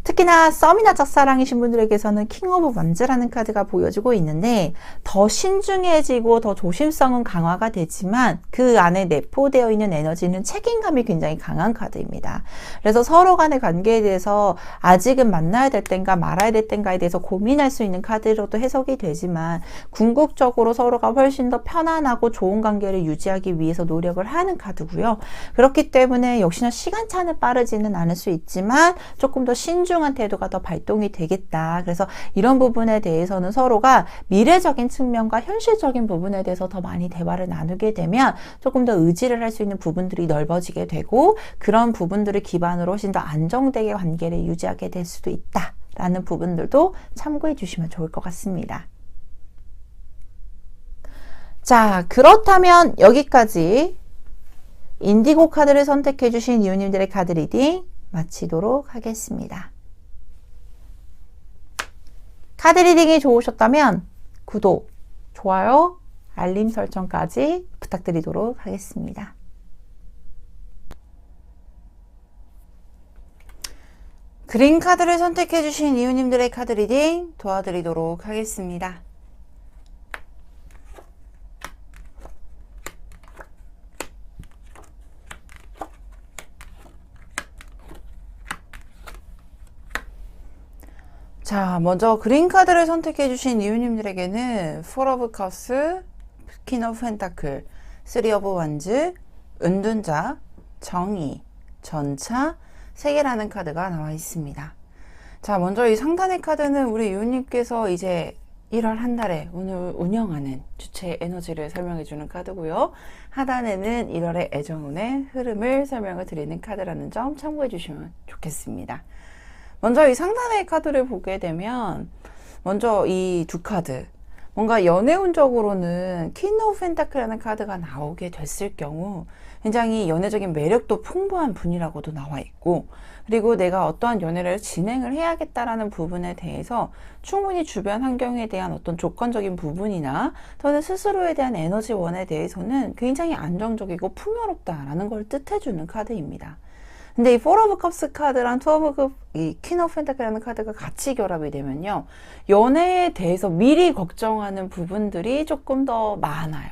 Speaker 1: 특히나 썸이나 짝사랑이신 분들에게서는 킹 오브 완즈라는 카드가 보여지고 있는데, 더 신중해지고 더 조심성은 강화가 되지만 그 안에 내포되어 있는 에너지는 책임감이 굉장히 강한 카드입니다. 그래서 서로 간의 관계에 대해서 아직은 만나야 될 땐가 말아야 될 땐가에 대해서 고민할 수 있는 카드로도 해석이 되지만, 궁극적으로 서로가 훨씬 더 편안하고 좋은 관계를 유지하기 위해서 노력을 하는 카드고요. 그렇기 때문에 역시나 시간차는 빠르지는 않을 수 있지만 조금 더 신중한 태도가 더 발동이 되겠다. 그래서 이런 부분에 대해서는 서로가 미래적인 측면과 현실적인 부분에 대해서 더 많이 대화를 나누게 되면 조금 더 의지를 할 수 있는 부분들이 넓어지게 되고, 그런 부분들을 기반으로 훨씬 더 안정되게 관계를 유지하게 될 수도 있다라는 부분들도 참고해 주시면 좋을 것 같습니다. 자, 그렇다면 여기까지 인디고 카드를 선택해 주신 이웃님들의 카드 리딩 마치도록 하겠습니다. 카드 리딩이 좋으셨다면 구독, 좋아요, 알림 설정까지 부탁드리도록 하겠습니다. 그린 카드를 선택해 주신 이웃님들의 카드 리딩 도와드리도록 하겠습니다. 자, 먼저 그린 카드를 선택해 주신 이웃님들에게는 4 오브 컵스, 퀸 오브 펜타클, 3 오브 완즈, 은둔자, 정의, 전차, 3개라는 카드가 나와 있습니다. 자, 먼저 이 상단의 카드는 우리 이웃님께서 이제 1월 한 달에 오늘 운영하는 주체 에너지를 설명해 주는 카드고요. 하단에는 1월의 애정운의 흐름을 설명을 드리는 카드라는 점 참고해 주시면 좋겠습니다. 먼저 이 상단의 카드를 보게 되면, 먼저 이 두 카드, 뭔가 연애운적으로는 퀸 오브 펜타클이라는 카드가 나오게 됐을 경우 굉장히 연애적인 매력도 풍부한 분이라고도 나와 있고, 그리고 내가 어떠한 연애를 진행을 해야겠다라는 부분에 대해서 충분히 주변 환경에 대한 어떤 조건적인 부분이나 또는 스스로에 대한 에너지원에 대해서는 굉장히 안정적이고 풍요롭다라는 걸 뜻해주는 카드입니다. 근데 이 4 오브 컵스 카드랑 2 오브 이 퀸 오브 펜타클이라는 카드가 같이 결합이 되면요, 연애에 대해서 미리 걱정하는 부분들이 조금 더 많아요.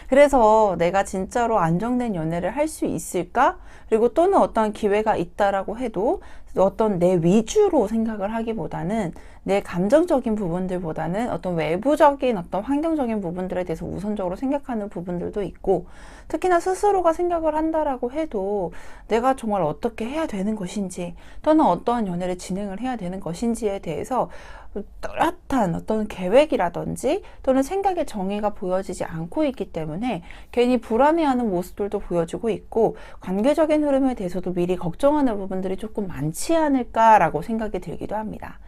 Speaker 1: 그래서 내가 진짜로 안정된 연애를 할 수 있을까? 그리고 또는 어떤 기회가 있다라고 해도 어떤 내 위주로 생각을 하기보다는 내 감정적인 부분들보다는 어떤 외부적인 어떤 환경적인 부분들에 대해서 우선적으로 생각하는 부분들도 있고, 특히나 스스로가 생각을 한다라고 해도 내가 정말 어떻게 해야 되는 것인지 또는 어떠한 연애를 진행을 해야 되는 것인지에 대해서 뚜렷한 어떤 계획이라든지 또는 생각의 정의가 보여지지 않고 있기 때문에 괜히 불안해하는 모습들도 보여지고 있고 관계적인 흐름에 대해서도 미리 걱정하는 부분들이 조금 많지 않을까라고 생각이 들기도 합니다.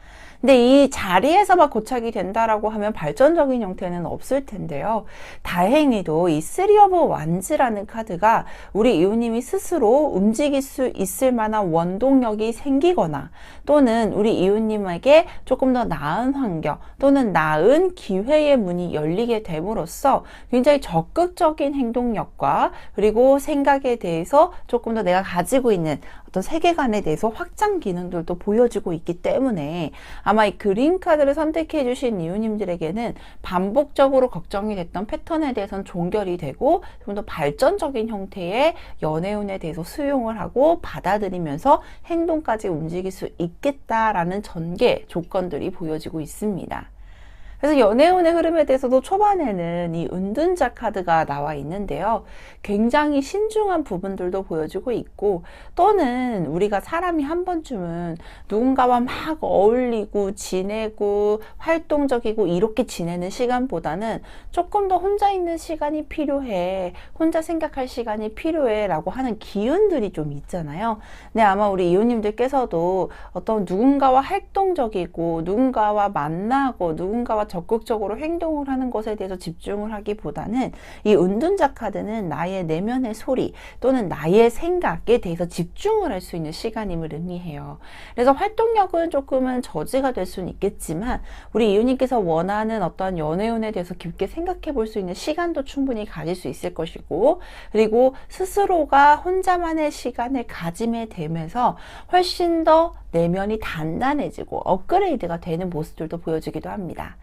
Speaker 1: 근데 이 자리에서만 고착이 된다라고 하면 발전적인 형태는 없을 텐데요. 다행히도 이 쓰리 오브 완즈라는 카드가 우리 이웃님이 스스로 움직일 수 있을 만한 원동력이 생기거나 또는 우리 이웃님에게 조금 더 나은 환경 또는 나은 기회의 문이 열리게 됨으로써 굉장히 적극적인 행동력과 그리고 생각에 대해서 조금 더 내가 가지고 있는 어떤 세계관에 대해서 확장 기능들도 보여지고 있기 때문에 아마 이 그린 카드를 선택해 주신 이웃님들에게는 반복적으로 걱정이 됐던 패턴에 대해서는 종결이 되고 좀 더 발전적인 형태의 연애운에 대해서 수용을 하고 받아들이면서 행동까지 움직일 수 있겠다라는 전개 조건들이 보여지고 있습니다. 그래서 연애운의 흐름에 대해서도 초반에는 이 은둔자 카드가 나와 있는데요. 굉장히 신중한 부분들도 보여지고 있고 또는 우리가 사람이 한 번쯤은 누군가와 막 어울리고 지내고 활동적이고 이렇게 지내는 시간보다는 조금 더 혼자 있는 시간이 필요해. 혼자 생각할 시간이 필요해 라고 하는 기운들이 좀 있잖아요. 근데 아마 우리 이웃님들께서도 어떤 누군가와 활동적이고 누군가와 만나고 누군가와 적극적으로 행동을 하는 것에 대해서 집중을 하기보다는 이 은둔자 카드는 나의 내면의 소리 또는 나의 생각에 대해서 집중을 할 수 있는 시간임을 의미해요. 그래서 활동력은 조금은 저지가 될 수는 있겠지만 우리 이웃님께서 원하는 어떤 연애운에 대해서 깊게 생각해 볼 수 있는 시간도 충분히 가질 수 있을 것이고 그리고 스스로가 혼자만의 시간을 가짐에 되면서 훨씬 더 내면이 단단해지고 업그레이드가 되는 모습들도 보여지기도 합니다.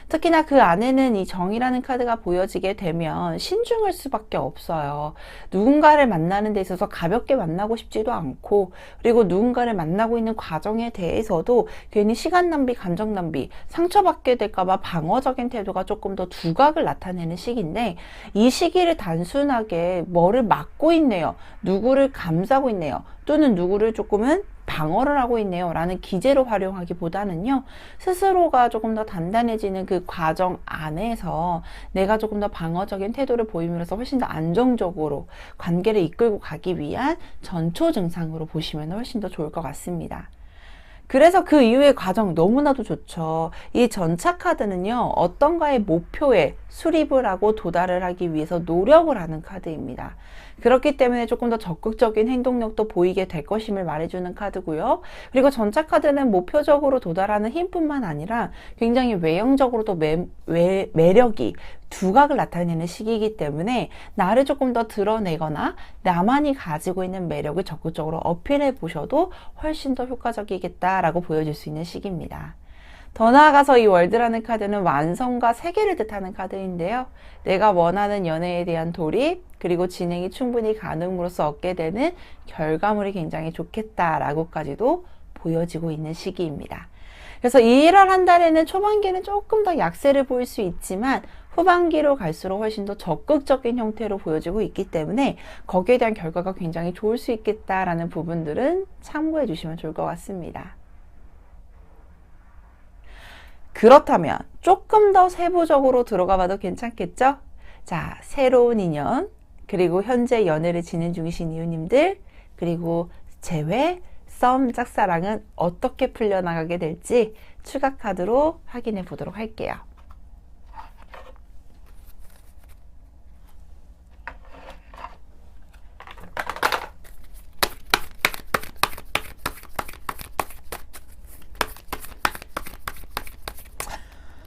Speaker 1: 특히나 그 안에는 이 정이라는 카드가 보여지게 되면 신중할 수밖에 없어요. 누군가를 만나는 데 있어서 가볍게 만나고 싶지도 않고 그리고 누군가를 만나고 있는 과정에 대해서도 괜히 시간 낭비, 감정 낭비, 상처받게 될까봐 방어적인 태도가 조금 더 두각을 나타내는 시기인데 이 시기를 단순하게 뭐를 막고 있네요. 누구를 감싸고 있네요. 또는 누구를 조금은 방어를 하고 있네요 라는 기제로 활용하기보다는요 스스로가 조금 더 단단해지는 그 과정 안에서 내가 조금 더 방어적인 태도를 보임으로써 훨씬 더 안정적으로 관계를 이끌고 가기 위한 전초 증상으로 보시면 훨씬 더 좋을 것 같습니다. 그래서 그 이후의 과정 너무나도 좋죠. 이 전차 카드는요 어떤가의 목표에 수립을 하고 도달을 하기 위해서 노력을 하는 카드입니다. 그렇기 때문에 조금 더 적극적인 행동력도 보이게 될 것임을 말해주는 카드고요. 그리고 전차 카드는 목표적으로 도달하는 힘뿐만 아니라 굉장히 외형적으로도 매력이 두각을 나타내는 시기이기 때문에 나를 조금 더 드러내거나 나만이 가지고 있는 매력을 적극적으로 어필해 보셔도 훨씬 더 효과적이겠다라고 보여줄 수 있는 시기입니다. 더 나아가서 이 월드라는 카드는 완성과 세계를 뜻하는 카드인데요. 내가 원하는 연애에 대한 돌입 그리고 진행이 충분히 가능으로써 얻게 되는 결과물이 굉장히 좋겠다라고까지도 보여지고 있는 시기입니다. 그래서 1월 한 달에는 초반기는 조금 더 약세를 보일 수 있지만 후반기로 갈수록 훨씬 더 적극적인 형태로 보여지고 있기 때문에 거기에 대한 결과가 굉장히 좋을 수 있겠다라는 부분들은 참고해 주시면 좋을 것 같습니다. 그렇다면 조금 더 세부적으로 들어가 봐도 괜찮겠죠? 자, 새로운 인연, 그리고 현재 연애를 진행 중이신 이웃님들, 그리고 재회, 썸, 짝사랑은 어떻게 풀려나가게 될지 추가 카드로 확인해 보도록 할게요.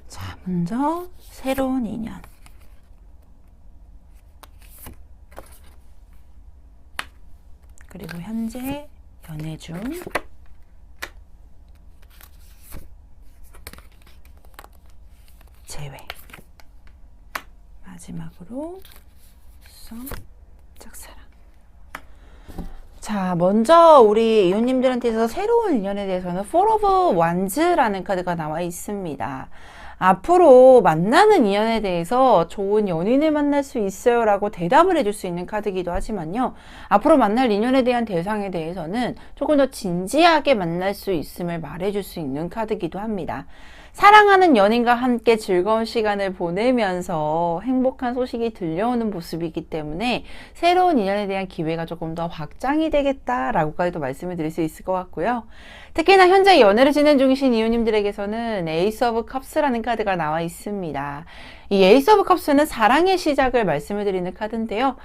Speaker 1: 자, 먼저 새로운 인연. 그리고 현재 연애 중, 재회, 마지막으로 썸, 짝사랑. 자, 먼저 우리 이웃님들한테 있어서 새로운 인연에 대해서는 Four of Wands라는 카드가 나와 있습니다. 앞으로 만나는 인연에 대해서 좋은 연인을 만날 수 있어요 라고 대답을 해줄 수 있는 카드이기도 하지만요, 앞으로 만날 인연에 대한 대상에 대해서는 조금 더 진지하게 만날 수 있음을 말해줄 수 있는 카드이기도 합니다. 사랑하는 연인과 함께 즐거운 시간을 보내면서 행복한 소식이 들려오는 모습이기 때문에 새로운 인연에 대한 기회가 조금 더 확장이 되겠다라고까지도 말씀을 드릴 수 있을 것 같고요. 특히나 현재 연애를 진행 중이신 이웃님들에게서는 에이스 오브 컵스라는 카드가 나와 있습니다. 이 에이스 오브 컵스는 사랑의 시작을 말씀을 드리는 카드인데요.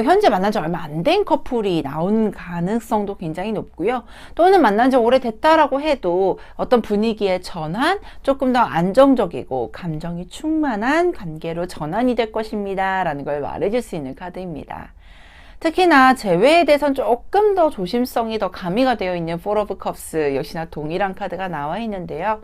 Speaker 1: 현재 만난 지 얼마 안 된 커플이 나온 가능성도 굉장히 높고요. 또는 만난 지 오래됐다라고 해도 어떤 분위기의 전환, 조금 더 안정적이고 감정이 충만한 관계로 전환이 될 것입니다. 라는 걸 말해줄 수 있는 카드입니다. 특히나 재회에 대해서는 조금 더 조심성이 더 가미가 되어 있는 Four of Cups 역시나 동일한 카드가 나와 있는데요.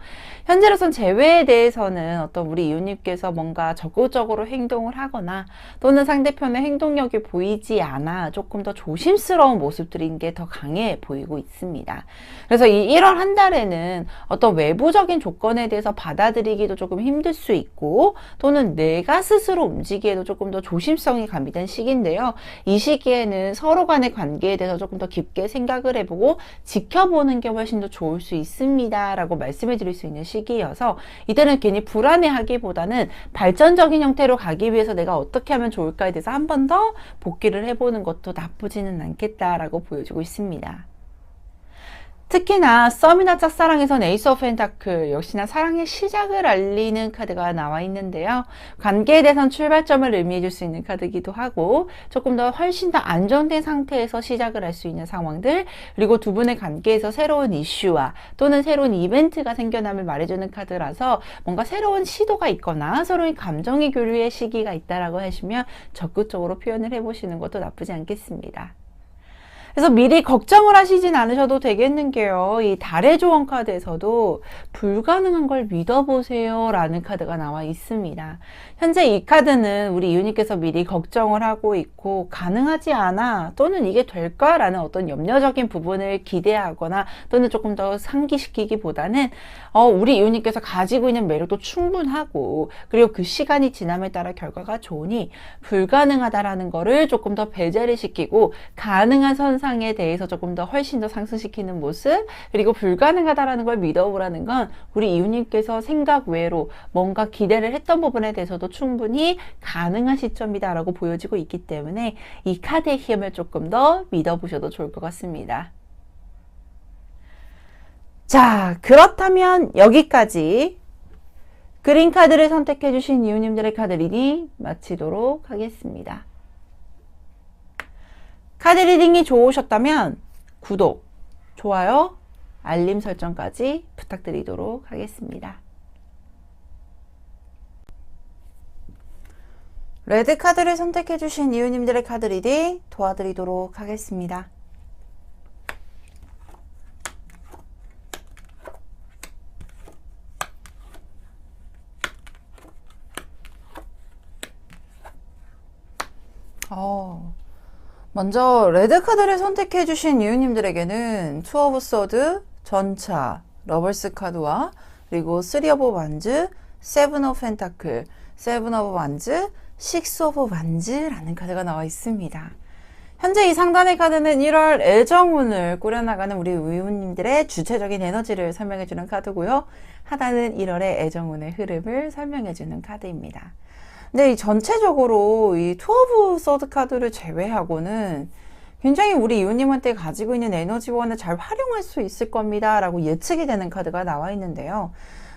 Speaker 1: 현재로선 재회에 대해서는 어떤 우리 이웃님께서 뭔가 적극적으로 행동을 하거나 또는 상대편의 행동력이 보이지 않아 조금 더 조심스러운 모습들인 게 더 강해 보이고 있습니다. 그래서 이 1월 한 달에는 어떤 외부적인 조건에 대해서 받아들이기도 조금 힘들 수 있고 또는 내가 스스로 움직이기에도 조금 더 조심성이 가미된 시기인데요. 이 시기에는 서로 간의 관계에 대해서 조금 더 깊게 생각을 해보고 지켜보는 게 훨씬 더 좋을 수 있습니다. 라고 말씀해 드릴 수 있는 시기여서 이때는 괜히 불안해하기보다는 발전적인 형태로 가기 위해서 내가 어떻게 하면 좋을까에 대해서 한 번 더 복기를 해보는 것도 나쁘지는 않겠다라고 보여주고 있습니다. 특히나 썸이나 짝사랑에선 에이스 오브 펜타클 역시나 사랑의 시작을 알리는 카드가 나와 있는데요. 관계에 대해선 출발점을 의미해 줄 수 있는 카드이기도 하고 조금 더 훨씬 더 안정된 상태에서 시작을 할 수 있는 상황들 그리고 두 분의 관계에서 새로운 이슈와 또는 새로운 이벤트가 생겨남을 말해주는 카드라서 뭔가 새로운 시도가 있거나 서로의 감정의 교류의 시기가 있다라고 하시면 적극적으로 표현을 해보시는 것도 나쁘지 않겠습니다. 그래서 미리 걱정을 하시진 않으셔도 되겠는 게요. 이 달의 조언 카드에서도 불가능한 걸 믿어보세요 라는 카드가 나와 있습니다. 현재 이 카드는 우리 이웃님께서 미리 걱정을 하고 있고 가능하지 않아 또는 이게 될까? 라는 어떤 염려적인 부분을 기대하거나 또는 조금 더 상기시키기보다는 우리 이웃님께서 가지고 있는 매력도 충분하고 그리고 그 시간이 지남에 따라 결과가 좋으니 불가능하다라는 거를 조금 더 배제를 시키고 가능한 선상에 대해서 조금 더 훨씬 더 상승시키는 모습 그리고 불가능하다라는 걸 믿어보라는 건 우리 이웃님께서 생각 외로 뭔가 기대를 했던 부분에 대해서도 충분히 가능한 시점이다 라고 보여지고 있기 때문에 이 카드의 힘을 조금 더 믿어보셔도 좋을 것 같습니다. 자, 그렇다면 여기까지 그린 카드를 선택해 주신 이웃님들의 카드 리딩 마치도록 하겠습니다. 카드 리딩이 좋으셨다면 구독, 좋아요, 알림 설정까지 부탁드리도록 하겠습니다. 레드 카드를 선택해 주신 이웃님들의 카드 리딩 도와드리도록 하겠습니다. 먼저 레드 카드를 선택해 주신 이웃님들에게는 투 오브 소드, 전차, 러벌스 카드와 그리고 쓰리 오브 완즈, 세븐 오브 펜타클, 세븐 오브 완즈, 식스 오브 완즈라는 카드가 나와 있습니다. 현재 이 상단의 카드는 1월 애정운을 꾸려나가는 우리 이웃님들의 주체적인 에너지를 설명해주는 카드고요. 하단은 1월의 애정운의 흐름을 설명해주는 카드입니다. 근데 이 전체적으로 이 투 오브 소드 카드를 제외하고는 굉장히 우리 이웃님한테 가지고 있는 에너지원을 잘 활용할 수 있을 겁니다 라고 예측이 되는 카드가 나와 있는데요.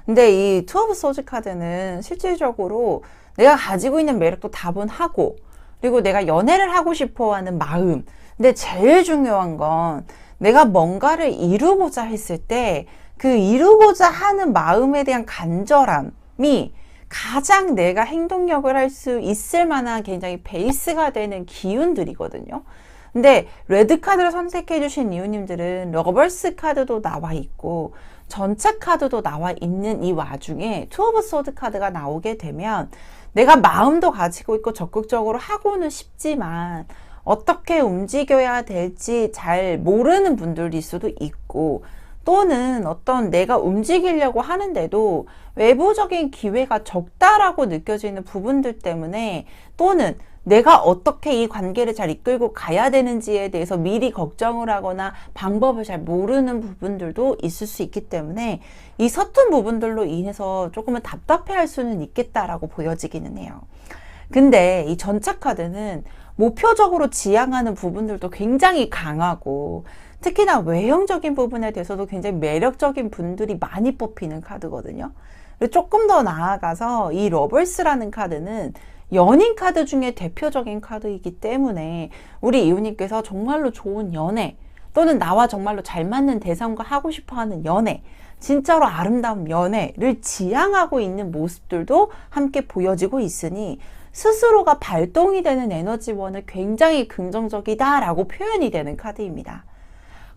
Speaker 1: 근데 이 투 오브 소드 카드는 실질적으로 내가 가지고 있는 매력도 다분하고 그리고 내가 연애를 하고 싶어 하는 마음 근데 제일 중요한 건 내가 뭔가를 이루고자 했을 때 그 이루고자 하는 마음에 대한 간절함이 가장 내가 행동력을 할 수 있을 만한 굉장히 베이스가 되는 기운들이거든요. 근데 레드 카드를 선택해 주신 이웃님들은 러버스 카드도 나와 있고 전차 카드도 나와 있는 이 와중에 투 오브 소드 카드가 나오게 되면 내가 마음도 가지고 있고 적극적으로 하고는 싶지만 어떻게 움직여야 될지 잘 모르는 분들일 수도 있고 또는 어떤 내가 움직이려고 하는데도 외부적인 기회가 적다라고 느껴지는 부분들 때문에 또는 내가 어떻게 이 관계를 잘 이끌고 가야 되는지에 대해서 미리 걱정을 하거나 방법을 잘 모르는 부분들도 있을 수 있기 때문에 이 서툰 부분들로 인해서 조금은 답답해할 수는 있겠다라고 보여지기는 해요. 근데 이 전차 카드는 목표적으로 지향하는 부분들도 굉장히 강하고 특히나 외형적인 부분에 대해서도 굉장히 매력적인 분들이 많이 뽑히는 카드거든요. 그리고 조금 더 나아가서 이 러벌스라는 카드는 연인 카드 중에 대표적인 카드이기 때문에 우리 이웃님께서 정말로 좋은 연애 또는 나와 정말로 잘 맞는 대상과 하고 싶어하는 연애, 진짜로 아름다운 연애를 지향하고 있는 모습들도 함께 보여지고 있으니 스스로가 발동이 되는 에너지원은 굉장히 긍정적이다라고 표현이 되는 카드입니다.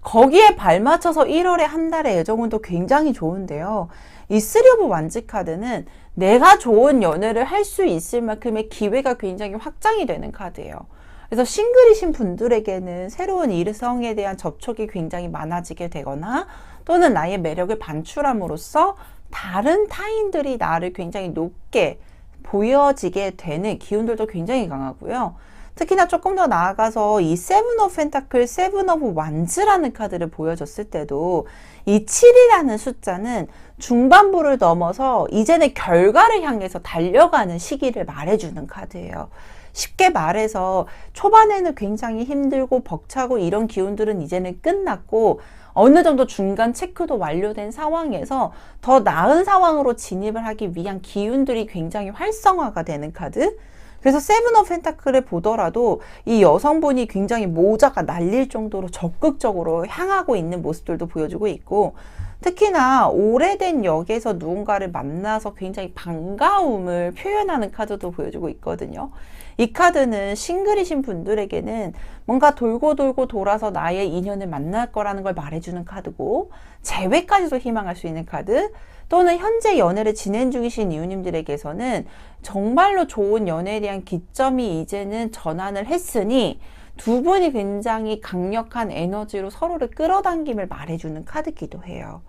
Speaker 1: 거기에 발맞춰서 1월에 한 달의 애정운도 굉장히 좋은데요. 이 쓰리 오브 완즈 카드는 내가 좋은 연애를 할 수 있을 만큼의 기회가 굉장히 확장이 되는 카드예요. 그래서 싱글이신 분들에게는 새로운 이성에 대한 접촉이 굉장히 많아지게 되거나 또는 나의 매력을 반출함으로써 다른 타인들이 나를 굉장히 높게 보여지게 되는 기운들도 굉장히 강하고요. 특히나 조금 더 나아가서 이 세븐 오브 펜타클, 세븐 오브 완즈라는 카드를 보여줬을 때도 이 7이라는 숫자는 중반부를 넘어서 이제는 결과를 향해서 달려가는 시기를 말해주는 카드예요. 쉽게 말해서 초반에는 굉장히 힘들고 벅차고 이런 기운들은 이제는 끝났고 어느 정도 중간 체크도 완료된 상황에서 더 나은 상황으로 진입을 하기 위한 기운들이 굉장히 활성화가 되는 카드. 그래서 세븐 오브 펜타클을 보더라도 이 여성분이 굉장히 모자가 날릴 정도로 적극적으로 향하고 있는 모습들도 보여주고 있고 특히나 오래된 역에서 누군가를 만나서 굉장히 반가움을 표현하는 카드도 보여주고 있거든요. 이 카드는 싱글이신 분들에게는 뭔가 돌고 돌고 돌아서 나의 인연을 만날 거라는 걸 말해주는 카드고 재회까지도 희망할 수 있는 카드 또는 현재 연애를 진행 중이신 이웃님들에게서는 정말로 좋은 연애에 대한 기점이 이제는 전환을 했으니 두 분이 굉장히 강력한 에너지로 서로를 끌어당김을 말해주는 카드기도 해요.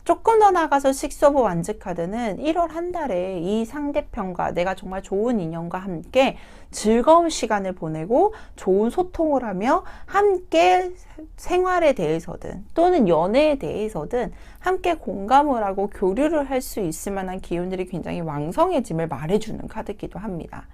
Speaker 1: 조금 더 나가서 식스 오브 완즈 카드는 1월 한 달에 이 상대편과 내가 정말 좋은 인연과 함께 즐거운 시간을 보내고 좋은 소통을 하며 함께 생활에 대해서든 또는 연애에 대해서든 함께 공감을 하고 교류를 할 수 있을 만한 기운들이 굉장히 왕성해짐을 말해주는 카드이기도 합니다.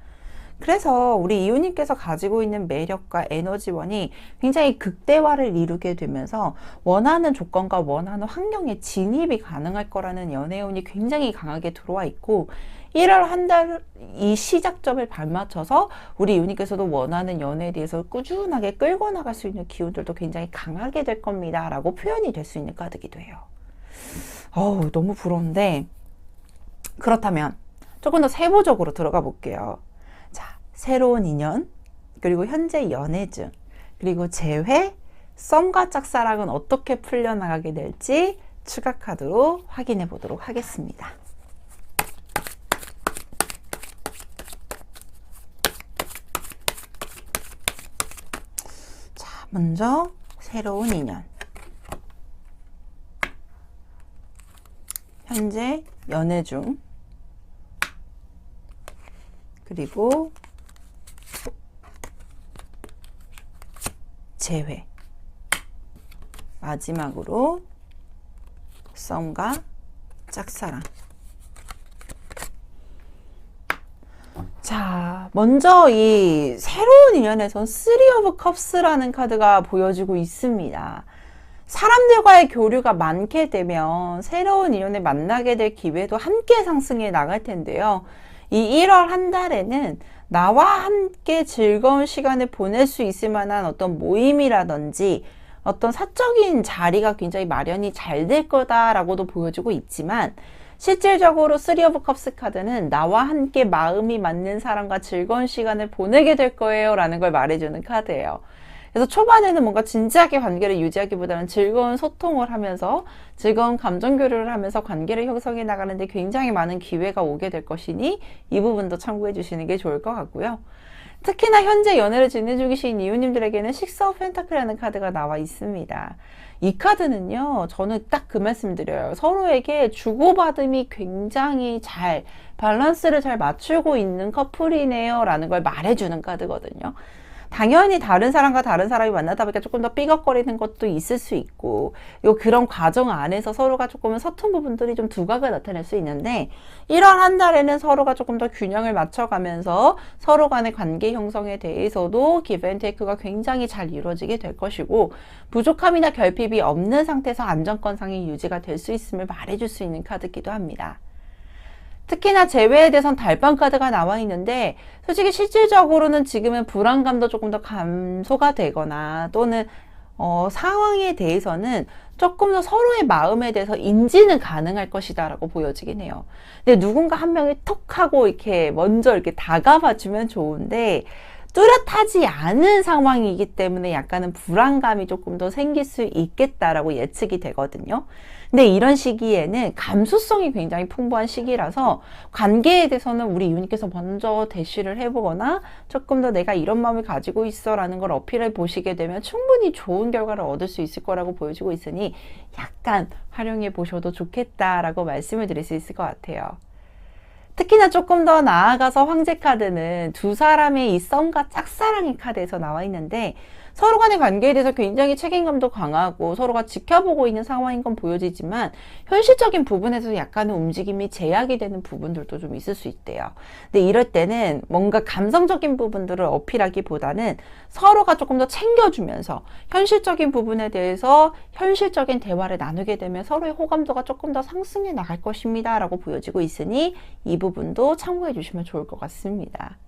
Speaker 1: 그래서 우리 이웃님께서 가지고 있는 매력과 에너지원이 굉장히 극대화를 이루게 되면서 원하는 조건과 원하는 환경에 진입이 가능할 거라는 연애운이 굉장히 강하게 들어와 있고 1월 한 달 이 시작점을 발맞춰서 우리 이웃님께서도 원하는 연애에 대해서 꾸준하게 끌고 나갈 수 있는 기운들도 굉장히 강하게 될 겁니다 라고 표현이 될 수 있는 카드기도 해요. 너무 부러운데 그렇다면 조금 더 세부적으로 들어가 볼게요. 새로운 인연, 그리고 현재 연애 중, 그리고 재회, 썸과 짝사랑은 어떻게 풀려나가게 될지 추가 카드로 확인해 보도록 하겠습니다. 자, 먼저 새로운 인연, 현재 연애 중, 그리고 재회, 마지막으로 썸과 짝사랑. 자, 먼저 이 새로운 인연에선 쓰리 오브 컵스라는 카드가 보여지고 있습니다. 사람들과의 교류가 많게 되면 새로운 인연을 만나게 될 기회도 함께 상승해 나갈 텐데요. 이 1월 한 달에는 나와 함께 즐거운 시간을 보낼 수 있을 만한 어떤 모임이라든지 어떤 사적인 자리가 굉장히 마련이 잘 될 거다라고도 보여주고 있지만 실질적으로 쓰리 오브 컵스 카드는 나와 함께 마음이 맞는 사람과 즐거운 시간을 보내게 될 거예요 라는 걸 말해주는 카드예요. 그래서 초반에는 뭔가 진지하게 관계를 유지하기보다는 즐거운 소통을 하면서 즐거운 감정 교류를 하면서 관계를 형성해 나가는데 굉장히 많은 기회가 오게 될 것이니 이 부분도 참고해 주시는 게 좋을 것 같고요. 특히나 현재 연애를 진행 중이신 이웃님들에게는 식스 오브 펜타클이라는 카드가 나와 있습니다. 이 카드는요, 저는 딱 그 말씀 드려요. 서로에게 주고받음이 굉장히 잘, 밸런스를 잘 맞추고 있는 커플이네요. 라는 걸 말해주는 카드거든요. 당연히 다른 사람과 다른 사람이 만나다 보니까 조금 더 삐걱거리는 것도 있을 수 있고, 그런 과정 안에서 서로가 조금 서툰 부분들이 좀 두각을 나타낼 수 있는데, 1월 한 달에는 서로가 조금 더 균형을 맞춰가면서 서로 간의 관계 형성에 대해서도 기브 앤 테이크가 굉장히 잘 이루어지게 될 것이고, 부족함이나 결핍이 없는 상태에서 안정권상의 유지가 될 수 있음을 말해줄 수 있는 카드이기도 합니다. 특히나 재회에 대해선 달방 카드가 나와 있는데, 솔직히 실질적으로는 지금은 불안감도 조금 더 감소가 되거나 또는 상황에 대해서는 조금 더 서로의 마음에 대해서 인지는 가능할 것이다 라고 보여지긴 해요. 근데 누군가 한 명이 톡 하고 이렇게 먼저 이렇게 다가와 주면 좋은데, 뚜렷하지 않은 상황이기 때문에 약간은 불안감이 조금 더 생길 수 있겠다라고 예측이 되거든요. 근데 이런 시기에는 감수성이 굉장히 풍부한 시기라서 관계에 대해서는 우리 이웃님께서 먼저 대시를 해보거나 조금 더 내가 이런 마음을 가지고 있어 라는 걸 어필해 보시게 되면 충분히 좋은 결과를 얻을 수 있을 거라고 보여지고 있으니 약간 활용해 보셔도 좋겠다라고 말씀을 드릴 수 있을 것 같아요. 특히나 조금 더 나아가서 황제 카드는 두 사람의 이 썸과 짝사랑의 카드에서 나와 있는데, 서로 간의 관계에 대해서 굉장히 책임감도 강하고 서로가 지켜보고 있는 상황인 건 보여지지만 현실적인 부분에서 약간의 움직임이 제약이 되는 부분들도 좀 있을 수 있대요. 근데 이럴 때는 뭔가 감성적인 부분들을 어필하기보다는 서로가 조금 더 챙겨주면서 현실적인 부분에 대해서 현실적인 대화를 나누게 되면 서로의 호감도가 조금 더 상승해 나갈 것입니다 라고 보여지고 있으니 이 부분도 참고해 주시면 좋을 것 같습니다.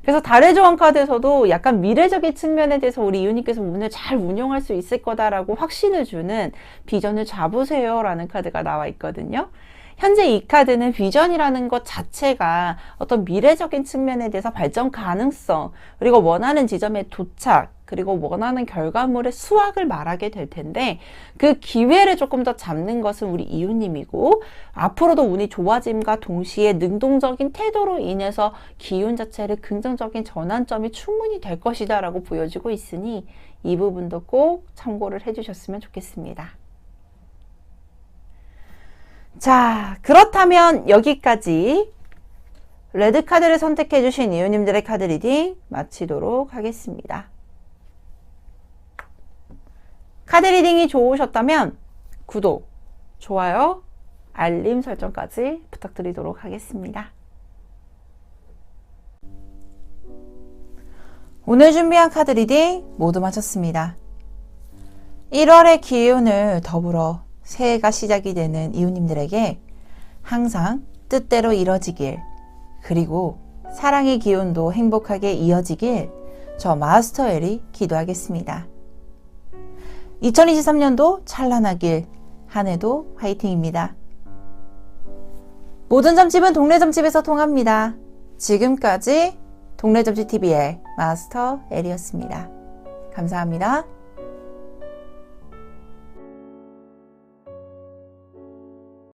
Speaker 1: 그래서 달의 저항 카드에서도 약간 미래적인 측면에 대해서 우리 이웃님께서 오늘 잘 운용할 수 있을 거다라고 확신을 주는 비전을 잡으세요 라는 카드가 나와 있거든요. 현재 이 카드는 비전이라는 것 자체가 어떤 미래적인 측면에 대해서 발전 가능성, 그리고 원하는 지점에 도착, 그리고 원하는 결과물의 수확을 말하게 될 텐데, 그 기회를 조금 더 잡는 것은 우리 이웃님이고, 앞으로도 운이 좋아짐과 동시에 능동적인 태도로 인해서 기운 자체를 긍정적인 전환점이 충분히 될 것이다 라고 보여지고 있으니 이 부분도 꼭 참고를 해주셨으면 좋겠습니다. 자, 그렇다면 여기까지 레드 카드를 선택해 주신 이웃님들의 카드 리딩 마치도록 하겠습니다. 카드 리딩이 좋으셨다면 구독, 좋아요, 알림 설정까지 부탁드리도록 하겠습니다. 오늘 준비한 카드 리딩 모두 마쳤습니다. 1월의 기운을 더불어 새해가 시작이 되는 이웃님들에게 항상 뜻대로 이뤄지길, 그리고 사랑의 기운도 행복하게 이어지길 저 마스터 엘이 기도하겠습니다. 2023년도 찬란하길, 한 해도 화이팅입니다. 모든 점집은 동네 점집에서 통합니다. 지금까지 동네 점집 TV의 마스터 엘이었습니다. 감사합니다.